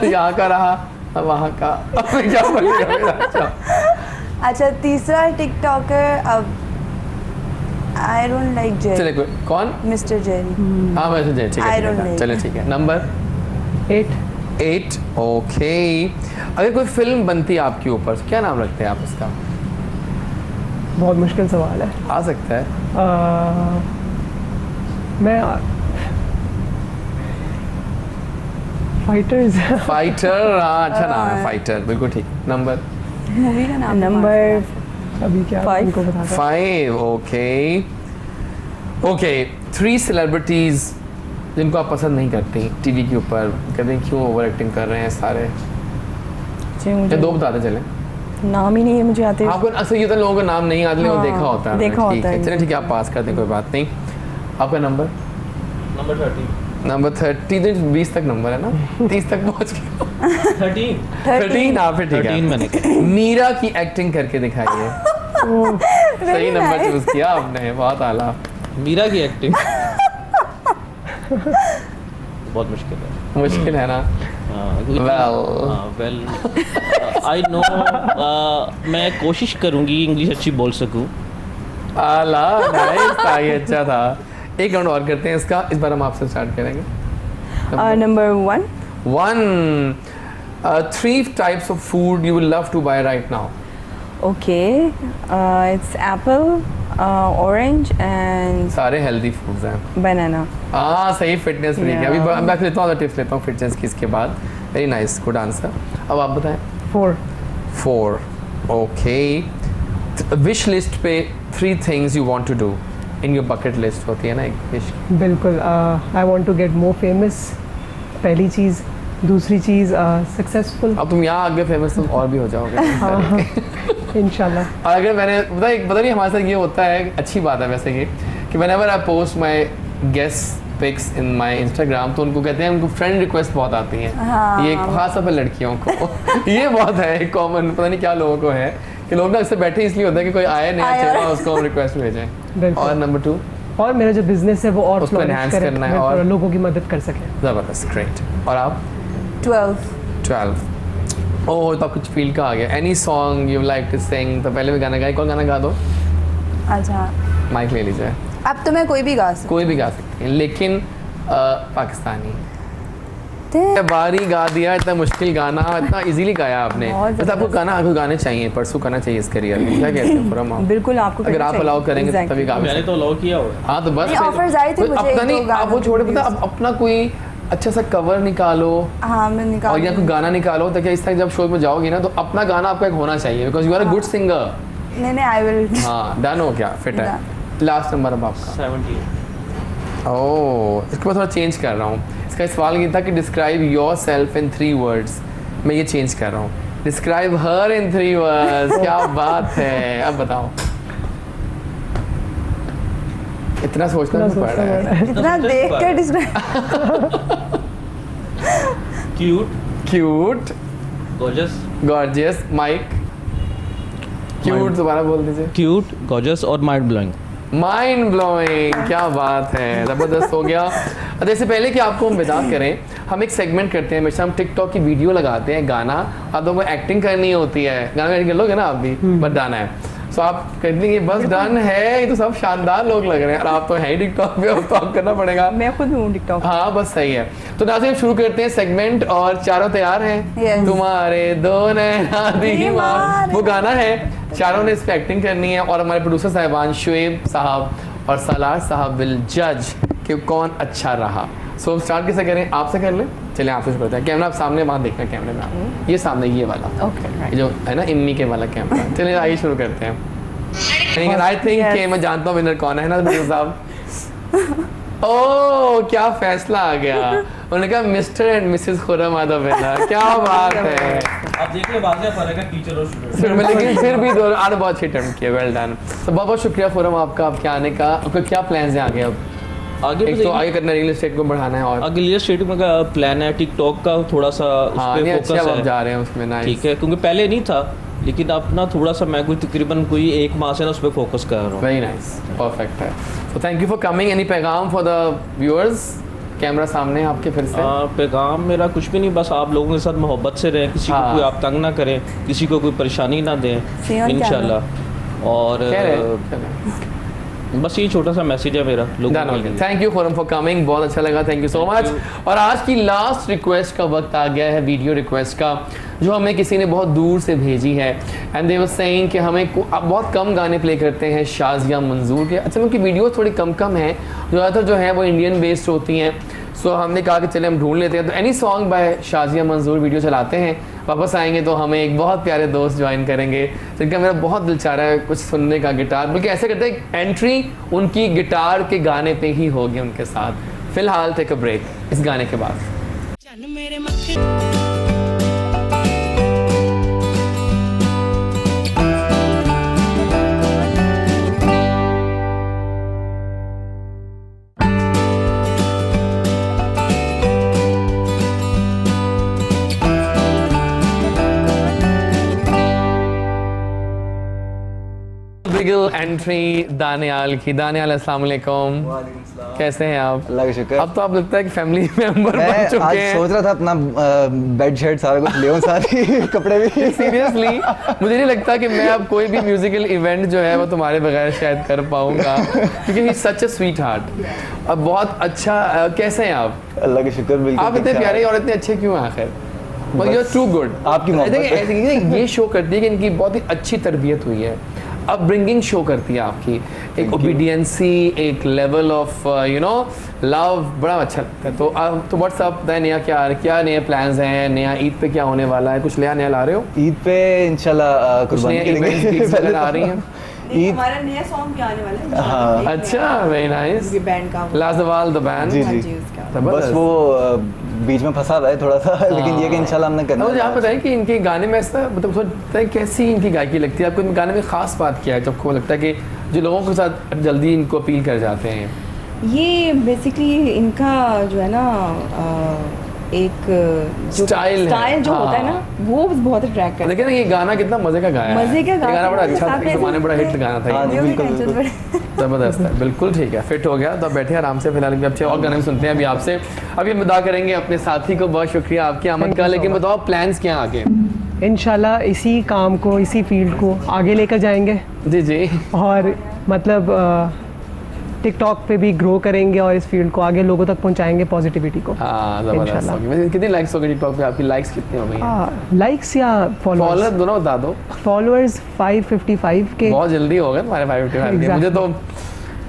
यहाँ का रहा अब वहाँ का। अब मैं क्या बोलूँ मेरा? अच्छा अच्छा तीसरा टिकटॉकर, अब आई डोंट लाइक चले जेरी, कोई कौन? Mister Jerry. हाँ वैसे जय, ठीक I है, don't ठीक है like चले it. ठीक है। Number 8 8 okay. अगर कोई फिल्म बनती है आपके ऊपर तो क्या नाम रखते हैं आप उसका? बहुत मुश्किल सवाल है। आ सकता है। मैं फाइटर्स फाइटर, हाँ अच्छा नाम है फाइटर, बिल्कुल ठीक। नंबर मूवी का नाम नंबर अभी क्या 5 उनको बता 5 ओके। ओके 3 सेलिब्रिटीज जिनको आप पसंद नहीं करती टीवी के ऊपर, कहते हैं क्यों ओवर एक्टिंग कर रहे हैं सारे, जी या मुझे 2 बताते चले। नाम ही नहीं है मुझे आते। आपको अक्सर ये तो लोगों का नाम नहीं याद, हाँ, देखा होता है, देखा ठीक होता है, है। चलिए ठीक है, आप पास करते हैं, कोई बात नहीं। आपका नंबर नंबर 30 नंबर 30, 20 तक नंबर है ना, 30 तक पहुंच गया। 13 हाँ फिर ठीक 13 मैंने है। मीरा की एक्टिंग करके दिखाइए। सही नंबर चूज किया आपने, बहुत आला। मीरा की एक्टिंग बहुत मुश्किल है। मुश्किल है ना। वेल आई नो, मैं कोशिश करूंगी इंग्लिश अच्छी बोल सकूं। आला नाइस था, ये अच्छा था। एक राउंड और करते हैं इसका, इस बार हम आपसे स्टार्ट करेंगे। Number 1 1 3 types of food you will love to buy right now. Okay it's Apple, orange and सारे हेल्दी फूड्स हैं। बनाना। हाँ सही, फिटनेस फ्रीक है। Yeah. अभी मैं लेता हूँ टिप्स लेता हूँ फिटनेस की इसके बाद। Very nice, good answer. अब आप बताएं। 4 ओके। विश लिस्ट पे 3 things you want to do in your bucket list होती है ना एक विश। बिल्कुल, I want to get more famous, पहली चीज़। दूसरी चीज़ सक्सेसफुल, अब तुम यहाँ आगे फेमस तुम और भी हो जाओगे। इंशाल्लाह। और अगर मैंने पता नहीं हमारे साथ ये होता है, अच्छी बात है वैसे ये, कि whenever I post my guest pics in my Instagram, तो उनको कहते हैं उनको फ्रेंड रिक्वेस्ट बहुत आती हैं। हाँ, ये खास तौर पर लड़कियों को ये बहुत है कॉमन, पता नहीं क्या लोगों को है कि लोग ना अक्सर बैठे इसलिए होता है कि कोई आए नया आया। चेहरा उसको हम रिक्वेस्ट भेजें। बिल्कुल। और नंबर 2 और मेरा जो बिजनेस है वो और उसको flourish enhance करे, करना है मैं और- लोगों की मदद कर सके। ज़बरदस्त, ग्रेट। और आप 12 ओह तो आप कुछ फील का आ गया। Any song you like to sing, तो पहले भी गाना गाए, कौन गाना गा दो, अच्छा माइक ले लीजिए। अब तो मैं कोई भी गा सकती कोई भी गा सकते हैं लेकिन पाकिस्तानी। हूँ। बारी गा दिया, इतना मुश्किल गाना, इतना इजीली गाया आपने। बहुत बस आपको गाना आपको गाने चाहिए, परसों करना चाहिए इस करियर में, क्या कहते हैं खुरम आप? बिल्कुल आपको अगर करना आप चाहिए। अलाउ करेंगे तो Exactly. तभी गा मैंने सकते तो अलाउ किया हुआ है। हैं। हाँ तो बस नहीं, फिर- offers आई थी कोई मुझे अपना एक नहीं, दो आप वो गानों छोड़े, की पता आप अपना कोई अच्छा सा कवर निकालो हाँ मैं और निकाल या कोई गाना निकालो, ताकि इस तरह जब शो में जाओगी ना तो अपना गाना आपका एक होना चाहिए, because you are a good singer. नहीं आई विल। हाँ डन हो क्या, फिट है। लास्ट नंबर अब आपका। 70 ओह इसके बाद थोड़ा चेंज कर रहा हूँ। इसका सवाल ये था कि describe your self in 3 words, मैं ये चेंज कर रहा हूँ, डिस्क्राइब हर इन 3 words। क्या बात है, अब बताओ। इतना सोचना नहीं पड़ रहा है। इतना देख कर describe. Cute, cute, gorgeous, gorgeous, mic, cute दोबारा बोल दीजिए। क्यूट, गॉर्जियस और माइंड ब्लोइंग। माइंड ब्लोइंग, क्या बात है, ज़बरदस्त हो गया। और इससे पहले कि आपको हम विदा करें, हम एक सेगमेंट करते हैं, हमेशा हम टिकटॉक की वीडियो लगाते हैं, गाना, आप लोगों को एक्टिंग करनी होती है, गाना एक्टिंग कर लोगे ना आप भी, बस डन है। सो आप कहते हैं कि बस डन है, ये तो सब शानदार लोग लग रहे हैं, और आप तो हैं ही टिकटॉक पे, अब तो आप करना पड़ेगा। मैं खुद हूँ टिकटॉक। हाँ बस सही है। तो नाज़रीन शुरू करते हैं सेगमेंट, और चारों तैयार हैं? Yes. तुम्हारे दो नैना दीवार, वो गाना है, चारों ने इस पे एक्टिंग करनी है, और हमारे प्रोड्यूसर साहिबान शुएब साहब और सालार साहब विल जज कि कौन अच्छा रहा। सो हम स्टार्ट कैसे करें, आपसे कर लें? चलें आपसे शुरू करते हैं। कैमरा आप सामने वहाँ देखना, कैमरे में आप, ये सामने ये वाला, ओके ये जो है ना इन्नी के वाला कैमरा। चलिए आइए शुरू करते हैं। आई थिंक कि मैं जानता हूँ विनर कौन है ना प्रोड्यूसर साहब। ओह क्या फैसला आ गया, उन्होंने कहा mister and missus Khurram are the winner. क्या बात है। आप देख ले वाज़ेह फर्क है टीचर और स्टूडेंट। फिर मैं लेकिन फिर भी दो आज बहुत अच्छी अटेम्प्ट किया, वेल डन। तो बहुत बहुत शुक्रिया खुरम आपका, आपके आने का। आपका क्या प्लान्स हैं आगे? अब आगे एक तो आगे करना, रियल एस्टेट को बढ़ाना है, और अगले स्टेट में का प्लान है, टिकटॉक का थोड़ा सा उस हाँ पे नहीं अच्छे फोकस अब आप है। जा रहे हैं उसमें, नाइस। ठीक है, क्योंकि पहले नहीं था, लेकिन अब ना थोड़ा सा मैं कोई तकरीबन कोई 1 माह से ना उस पर फोकस कर रहा हूँ। वेरी नाइस, परफेक्ट है। तो thank you for coming. Any पैगाम फॉर द व्यूअर्स? कैमरा सामने है आपके फिर से। पैगाम मेरा कुछ भी नहीं, बस आप लोगों के साथ मोहब्बत से रहें, किसी हाँ। को कोई आप तंग ना करें, किसी को कोई परेशानी ना दें See you on इंशाल्लाह। और कह रहे बस ये छोटा सा मैसेज है मेरा लोगों के लिए। Thank you Khurram for coming, बहुत अच्छा लगा, थैंक यू सो मच। और आज की लास्ट रिक्वेस्ट का वक्त आ गया है, वीडियो रिक्वेस्ट का, जो हमें किसी ने बहुत दूर से भेजी है। एंड दे वर सेइंग कि हमें बहुत कम गाने प्ले करते हैं शाज़िया मंजूर के। अच्छा उनकी वीडियो थोड़ी कम कम है, ज़्यादातर जो है वो इंडियन बेस्ड होती हैं। सो हमने कहा कि चले हम ढूंढ लेते हैं, तो एनी सॉन्ग बाय शाजिया मंजूर वीडियो चलाते हैं। वापस आएंगे तो हमें एक बहुत प्यारे दोस्त ज्वाइन करेंगे जिनका मेरा बहुत दिल चाह रहा है कुछ सुनने का, गिटार, बल्कि ऐसे करते हैं एंट्री उनकी गिटार के गाने पे ही होगी उनके साथ। फिलहाल टेक अ ब्रेक इस गाने के बाद। बिगल एंट्री दानियाल की। दानियाल अस्सलाम वालेकुम, कैसे हैं आप? अल्लाह का शुक्र। अब तो आप लगता है कि फैमिली मेंबर बन मैं चुके आज हैं। सोच रहा था अपना बेड शीट सारा कुछ ले सारी कपड़े भी। सीरियसली मुझे नहीं लगता कि मैं अब कोई भी म्यूजिकल इवेंट जो है वो तुम्हारे बगैर शायद कर पाऊंगा, क्योंकि ही सच अ स्वीट हार्ट। अब बहुत अच्छा कैसे हैं आप? अल्लाह का शुक्र, बिल्कुल आप इतने प्यारे और इतने अच्छे क्यों हैं आखिर? You are too good. आपकी मोहब्बत। ये शो करती है कि इनकी बहुत ही अच्छी तरबियत हुई है, अपब्रिंगिंग शो करती है आपकी, एक ओबीडियंसी, एक level of you know love, बड़ा अच्छा लगता है। तो व्हाट्सअप नया क्या नए प्लान्स हैं? नया ईद पे क्या होने वाला है? कुछ नया ला रहे हो? ईद पे इंशाल्लाह कुछ कुर्बानी नए events gigs करेंगे। वगैरह आ रही हैं? ईद हमारा नया सॉन्ग क्या आने वाला है? हाँ। अच्छा, वेरी नाइस। बैंड का लाजवाल द बैंड। जी हाँ जी जी, उसका। बस वो बीच में फंसा हुआ है थोड़ा सा, लेकिन ये कि इंशाल्लाह हमने करना मुझे आप बताएं कि इनके गाने में ऐसा मतलब सोचता है कैसी इनकी गायकी लगती है आपको? इन गाने में खास बात क्या है जो आपको लगता है कि जो लोगों के साथ जल्दी इनको अपील कर जाते हैं? ये बेसिकली इनका जो है ना एक जो स्टाइल जो होता है ना वो बहुत अट्रैक्ट करता है। लेकिन ये गाना कितना मजे का गाया है। मजे का ये गाना गाना बड़ा है, अच्छा था, साथ एक में ज़माने में बड़ा हिट गाना था हाँ ये। जी, बिल्कुल बिल्कुल। ज़बरदस्त है, बिल्कुल ठीक है, फिट हो गया। तो आप बैठे आराम से, फिलहाल अच्छे और गाने सुनते हैं अभी आपसे। अभी हम अदा करेंगे अपने साथी को, बहुत शुक्रिया आपकी आमद का। लेकिन बताओ प्लान्स क्या आगे? इंशाल्लाह इसी काम को, इसी फील्ड को आगे लेकर जाएंगे जी जी। और मतलब टिकटॉक पे भी ग्रो करेंगे और इस फील्ड को आगे लोगों तक पहुंचाएंगे, पॉजिटिविटी को। हाँ ज़बरदस्त इंशाल्लाह। होगी। वैसे कितनी लाइक्स हो गई टिकटॉक पे आपकी? लाइक्स कितनी हो गई? लाइक्स या फॉलोअर फॉलोअर्स? दोनों बता दो। फॉलोअर्स 555 के। बहुत जल्दी हो गए तुम्हारे 555 के। मुझे तो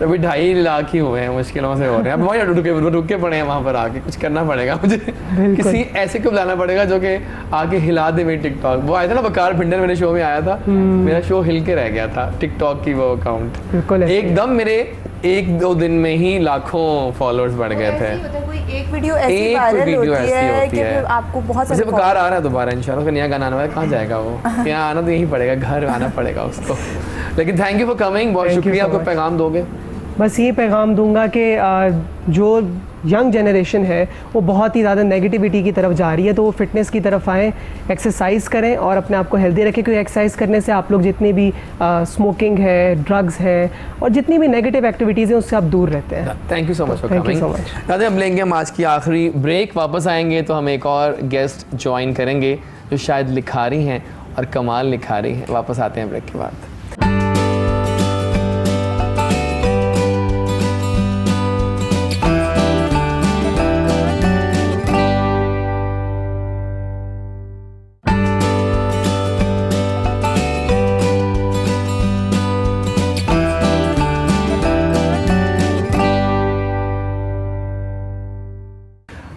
अभी 2.5 लाख ही हुए हैं, मुश्किलों से हो रहे हैं। अब वहीं रुक के पड़े हैं वहाँ पर, आके कुछ करना पड़ेगा मुझे। किसी ऐसे को बुलाना पड़ेगा जो कि आके हिला दे मेरी टिकटॉक। वो आया था ना वकार भिंडर, मेरे शो में आया था, मेरा शो हिल के रह गया था टिकटॉक की वो अकाउंट। बिल्कुल ऐसे। एकदम मेरे 1-2 दिन में ही लाखों फॉलोअर्स बढ़ गए थे। कोई एक वीडियो ऐसी एक वायरल वीडियो होती ऐसी है होती कि है। फिर आपको बहुत वैसे सारे वकार आ रहा है दोबारा इंशाल्लाह, उसका नया गाना आने वाला है। कहाँ जाएगा वो? यहाँ आना तो यहीं पड़ेगा, घर आना पड़ेगा उसको। लेकिन थैंक यू फॉर कमिंग, बहुत Thank you शुक्रिया। so आपको much. पैगाम दोगे? बस ये पैगाम दूंगा कि जो यंग जनरेशन है वो बहुत ही ज़्यादा नेगेटिविटी की तरफ जा रही है, तो वो फिटनेस की तरफ आएँ, एक्सरसाइज करें और अपने आप को हेल्दी रखें। क्योंकि एक्सरसाइज करने से आप लोग जितनी भी स्मोकिंग है, ड्रग्स है और जितनी भी नेगेटिव एक्टिविटीज़ हैं उससे आप दूर रहते हैं। Thank you so much for Thank you coming. so much. दादा हम लेंगे हम आज की आखिरी ब्रेक, वापस आएंगे तो हम एक और गेस्ट ज्वाइन करेंगे जो शायद लिखारी हैं और कमाल लिखारी हैं। वापस आते हैं ब्रेक के बाद।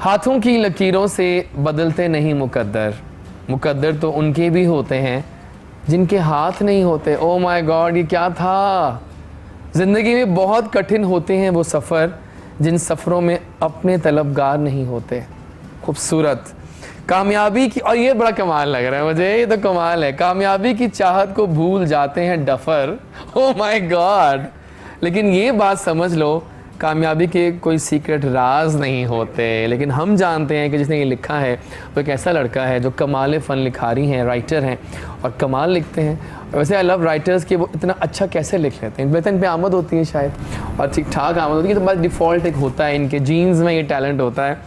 हाथों की लकीरों से बदलते नहीं मुकद्दर, मुकद्दर तो उनके भी होते हैं जिनके हाथ नहीं होते। ओ माय गॉड, ये क्या था? ज़िंदगी में बहुत कठिन होते हैं वो सफ़र जिन सफ़रों में अपने तलबगार नहीं होते। खूबसूरत कामयाबी की, और ये बड़ा कमाल लग रहा है मुझे, ये तो कमाल है। कामयाबी की चाहत को भूल जाते हैं डफर। ओ माय गॉड, लेकिन ये बात समझ लो, कामयाबी के कोई सीक्रेट राज नहीं होते। लेकिन हम जानते हैं कि जिसने ये लिखा है वो एक ऐसा लड़का है जो कमाल फ़न लिखारी हैं, राइटर हैं और कमाल लिखते हैं। और वैसे आई लव राइटर्स कि वो इतना अच्छा कैसे लिख लेते हैं। वेतन पे आमद होती है शायद, और ठीक ठाक आमद होती है, तो बस डिफ़ॉल्ट एक होता है, इनके जीन्स में ये टैलेंट होता है।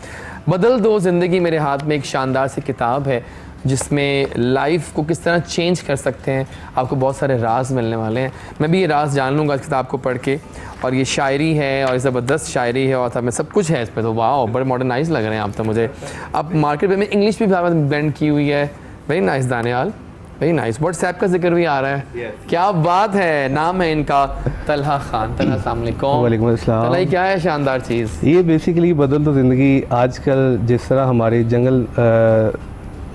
बदल दो ज़िंदगी मेरे हाथ में एक शानदार सी किताब है जिसमें लाइफ को किस तरह चेंज कर सकते हैं, आपको बहुत सारे राज मिलने वाले हैं। मैं भी ये राज जान लूँगा इस किताब को पढ़ के। और ये शायरी है और ज़बरदस्त शायरी है और था में सब कुछ है इसमें। तो वाह, बड़े मॉडर्नाइज लग रहे हैं आप तो मुझे। अब मार्केट में इंग्लिश भी ब्लेंड की हुई है। Very nice Daniyal, very nice. WhatsApp का जिक्र भी आ रहा है। क्या बात है। नाम है इनका तलहा खान। तलहा अस्सलाम वालेकुम। वालेकुम अस्सलाम। तलहा, ये क्या है शानदार चीज़? ये बेसिकली बदल तो ज़िंदगी आजकल जिस तरह हमारे जंगल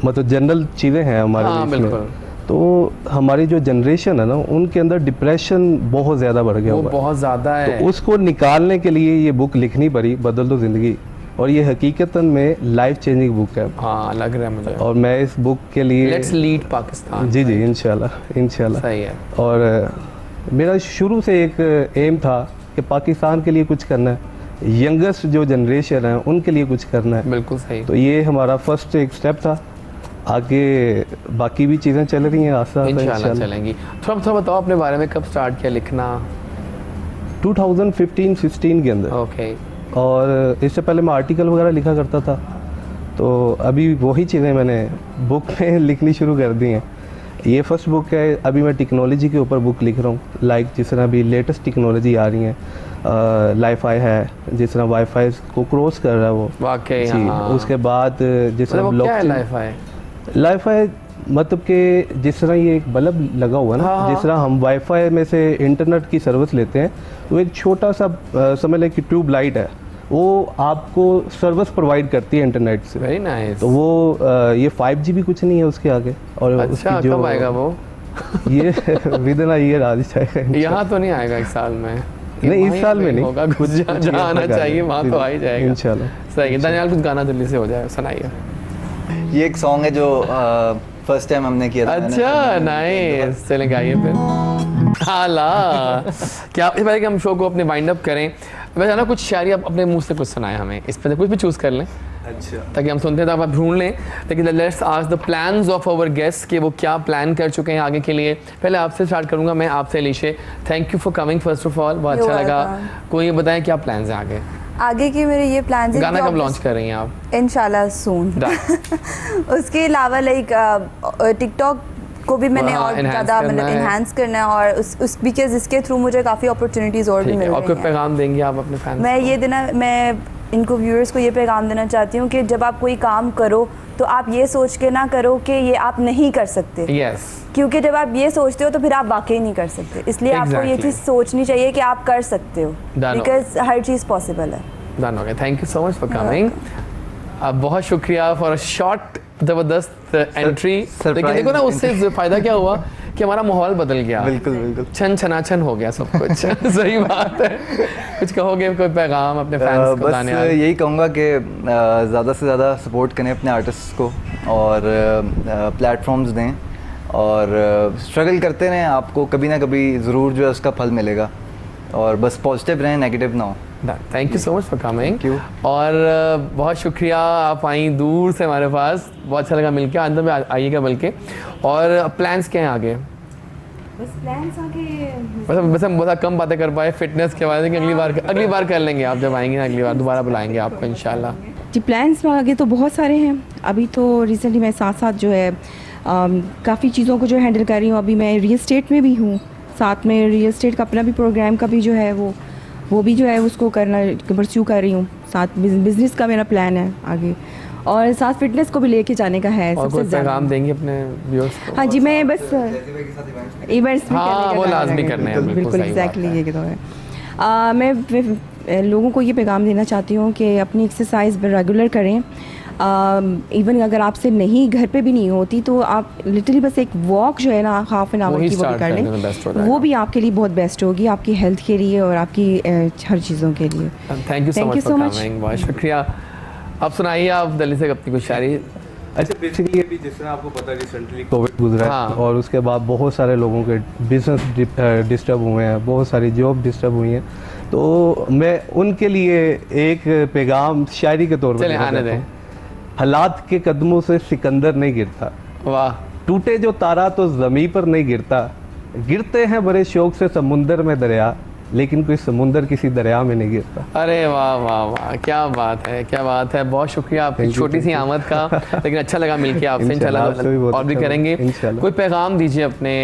मतलब जनरल चीज़ें हैं हमारे हाँ, देश में, बिल्कुल। तो हमारी जो जनरेशन है ना उनके अंदर डिप्रेशन बहुत ज़्यादा बढ़ गया वो हुआ है। बहुत ज़्यादा है। तो उसको निकालने के लिए ये बुक लिखनी पड़ी, बदल दो ज़िंदगी, और ये हकीकतन में लाइफ चेंजिंग बुक है। हाँ, लग रहा है मुझे। और मैं इस बुक के लिए लेट्स लीड पाकिस्तान। जी इंशाल्लाह सही है। और मेरा शुरू से एक एम था कि पाकिस्तान के लिए कुछ करना है, यंगेस्ट जो जनरेशन है उनके लिए कुछ करना है। बिल्कुल सही। तो ये हमारा फर्स्ट एक स्टेप था। आगे बाकी भी चीज़ें चल रही हैं आस्ता आस्ता इंशाल्लाह चलेंगी। थोड़ा बताओ अपने बारे में, कब स्टार्ट किया लिखना? 2015-16 के अंदर। ओके। और इससे पहले मैं आर्टिकल वगैरह लिखा करता था, तो अभी वही चीज़ें मैंने बुक में लिखनी शुरू कर दी हैं। ये फर्स्ट बुक है। अभी मैं टेक्नोलॉजी के ऊपर बुक लिख रहा हूँ, लाइक जिस तरह अभी लेटेस्ट टेक्नोलॉजी आ रही है, लाईफाई है, जिस तरह वाईफाई को क्रॉस कर रहा है वो। वाकई जी। हाँ। उसके बाद जिस तरह मतलब क्या है लाईफाई? लाईफाई मतलब कि जिस तरह ये एक बल्ब लगा हुआ है ना, हाँ, जिस तरह हम वाईफाई में से इंटरनेट की सर्विस लेते हैं, तो एक छोटा सा समझ लें कि ट्यूब लाइट है, वो आपको सर्विस प्रोवाइड करती है इंटरनेट से। Very nice. तो वो ये 5G भी कुछ नहीं है उसके आगे। और अच्छा, उसकी जो कब आएगा वो? ये विद इन ईयर आ जाएगा। यहाँ तो नहीं आएगा एक साल में? नहीं, इस साल में नहीं होगा, कुछ जहाँ आना चाहिए वहाँ तो आ ही जाएगा इंशाल्लाह। सही है। दनियाल, कुछ गाना जल्दी से हो जाए, सुनाइए। ये एक सॉन्ग है जो फर्स्ट टाइम हमने किया था। अच्छा, नाइस। चलें गाइए फिर। हाला क्या इस बार कि हम शो को अपने वाइंड अप करें, वैसे ना कुछ शायरी आप अपने मुंह से कुछ सुनाए हमें, इस पर कुछ भी चूज़ कर लें। अच्छा। ताकि हम सुनते हैं तो आप ढूंढ लें। लेकिन let's ask the plans of our guest कि वो क्या प्लान कर चुके हैं आगे के लिए। पहले आपसे स्टार्ट करूंगा मैं, आपसे Alishay. Thank you for coming first of all, बहुत अच्छा लगा। कोई ये बताएं क्या प्लान्स हैं आगे? आगे के मेरे ये प्लान है। गाना कब लॉन्च कर रही हैं आप? इंशाल्लाह सून। उसके अलावा लाइक टिकटॉक को भी मैंने हाँ, और ज़्यादा मतलब इन्हांस करना है, और उस बिकॉज इसके थ्रू मुझे काफ़ी अपॉर्चुनिटीज़ और भी मिल रही हैं। और कोई पैगाम देंगे आप अपने फैंस? मैं इनको व्यूअर्स को ये पैगाम देना चाहती हूँ कि जब आप कोई काम करो तो आप ये सोच के ना करो कि ये आप नहीं कर सकते। यस। क्योंकि जब आप ये सोचते हो तो फिर आप वाकई नहीं कर सकते, इसलिए आपको ये चीज़ सोचनी चाहिए कि आप कर सकते हो, बिकॉज हर चीज़ पॉसिबल है। डन हो गया। Thank you so much for coming. बहुत शुक्रिया फॉर अ शॉर्ट ज़बरदस्त एंट्री। लेकिन देखो ना, उससे फ़ायदा क्या हुआ कि हमारा माहौल बदल गया। बिल्कुल छन छनाछन हो गया सब कुछ। सही बात है। कुछ कहोगे, कोई पैगाम अपने फैंस को बस बताने? यही कहूँगा कि ज़्यादा से ज़्यादा सपोर्ट करें अपने आर्टिस्ट को, और प्लेटफॉर्म्स दें, और स्ट्रगल करते रहें, आपको कभी ना कभी ज़रूर जो है उसका फल मिलेगा, और बस पॉजिटिव रहें, नेगेटिव ना हो। Thank you so much for coming. Thank you. और बहुत शुक्रिया, आप आई दूर से हमारे पास, बहुत अच्छा लगा मिलके। अंदर में आइएगा बल्कि। और प्लान्स क्या हैं आगे? बस प्लान्स आगे बस हम बहुत कम बातें कर पाए फिटनेस के बारे में, अगली बार कर लेंगे। आप जब आएंगे ना, अगली बार दोबारा बुलाएंगे आपको इंशाल्लाह। जी, प्लान्स में आगे तो बहुत सारे हैं। अभी तो रिसेंटली मैं साथ जो है काफ़ी चीज़ों को जो हैंडल कर रही हूँ। अभी मैं रियल एस्टेट में भी हूँ, साथ में रियल एस्टेट का अपना भी प्रोग्राम का भी जो है वो भी जो है उसको करना परस्यू कर रही हूँ। साथ बिजनेस का मेरा प्लान है आगे, और साथ फिटनेस को भी लेके जाने का है। और कोई पैगाम देंगे अपने व्यूअर्स को? हाँ जी, मैं बस इवेंट्स भी हाँ, वो लाजमी करने हैं। बिल्कुल एग्जैक्टली ये तो है। मैं लोगों को ये पैगाम देना चाहती हूँ कि अपनी एक्सरसाइज रेगुलर करें। इवन अगर आपसे नहीं, घर पे भी नहीं होती, तो आप लिटरली बस एक वॉक जो है ना, हाफ एन आवर की वो भी कर लें, वो भी आपके लिए बहुत बेस्ट होगी, आपकी हेल्थ के लिए और आपकी हर चीज़ों के लिए। Thank you so much for coming, बहुत शुक्रिया। आप सुनाइए, आप दिल्ली से अपनी कुछ शायरी। अच्छा, बेसिकली अभी जिस तरह आपको पता है रिसेंटली कोविड गुजरा है, हाँ। और उसके बाद बहुत सारे लोगों के बिजनेस डिस्टर्ब हुए हैं, बहुत सारी जॉब डिस्टर्ब हुई हैं, तो मैं उनके लिए एक पैगाम शायरी के तौर पर चलें, आने दें। हालात के कदमों से सिकंदर नहीं गिरता, वाह। टूटे जो तारा तो ज़मीं पर नहीं गिरता, गिरते हैं बड़े शौक से समुंदर में दरिया, लेकिन कोई समुंदर किसी दरिया में नहीं गिरता। अरे वाह वाह वाह, क्या बात है, क्या बात है। बहुत शुक्रिया आपकी छोटी सी आमद का, लेकिन अच्छा लगा मिलके आपसे। इंशाल्लाह आपसे भी बहुत और भी अच्छा करेंगे। लगा, इंशाल्लाह। कोई पैगाम दीजिए अपने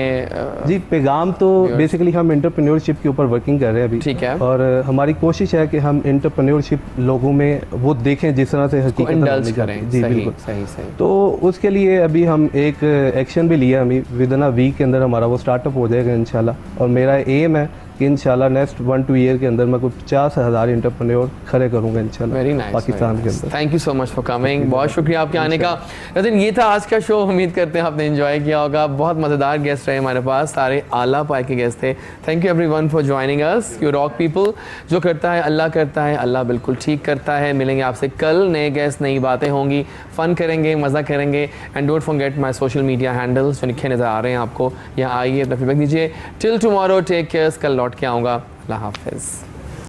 जी, पैगाम तो बेसिकली हम एंटरप्रेन्योरशिप के ऊपर वर्किंग कर रहे हैं अभी। ठीक है। और हमारी कोशिश है कि हम एंटरप्रेन्योरशिप लोगों में वो देखें जिस तरह से हकीकत में इंडल्ज होनी चाहिए। करें। जी सही बिल्कुल सही सही। तो उसके लिए अभी हम एक एक्शन भी लिया, हमें विद इन अ वीक के अंदर हमारा वो स्टार्टअप हो जाएगा इंशाल्लाह। और मेरा एम है कि इंशाल्लाह नेक्स्ट 1-2 ईयर के अंदर मैं कुछ 50,000 एंटरप्रेन्योर खड़े करूंगा इंशाल्लाह वेरी नाइस पाकिस्तान के अंदर। Thank you so much for coming, बहुत शुक्रिया आपके आने का। लेकिन ये था आज का शो, उम्मीद करते हैं आपने एंजॉय किया होगा। बहुत मज़ेदार गेस्ट रहे हमारे पास, सारे आला पाए के गेस्ट थे। Thank you everyone for joining us. You rock people. जो करता है अल्लाह करता है, अल्लाह बिल्कुल ठीक करता है। मिलेंगे आपसे कल, नए गेस्ट, नई बातें होंगी, फ़न करेंगे, मज़ा करेंगे। And don't forget my social media handles जो लिखे नज़र आ रहे हैं आपको, यहाँ आइए, अपना फीडबैक दीजिए। Till tomorrow, take care. कल लौट के आऊँगा। अल्लाह हाफिज़।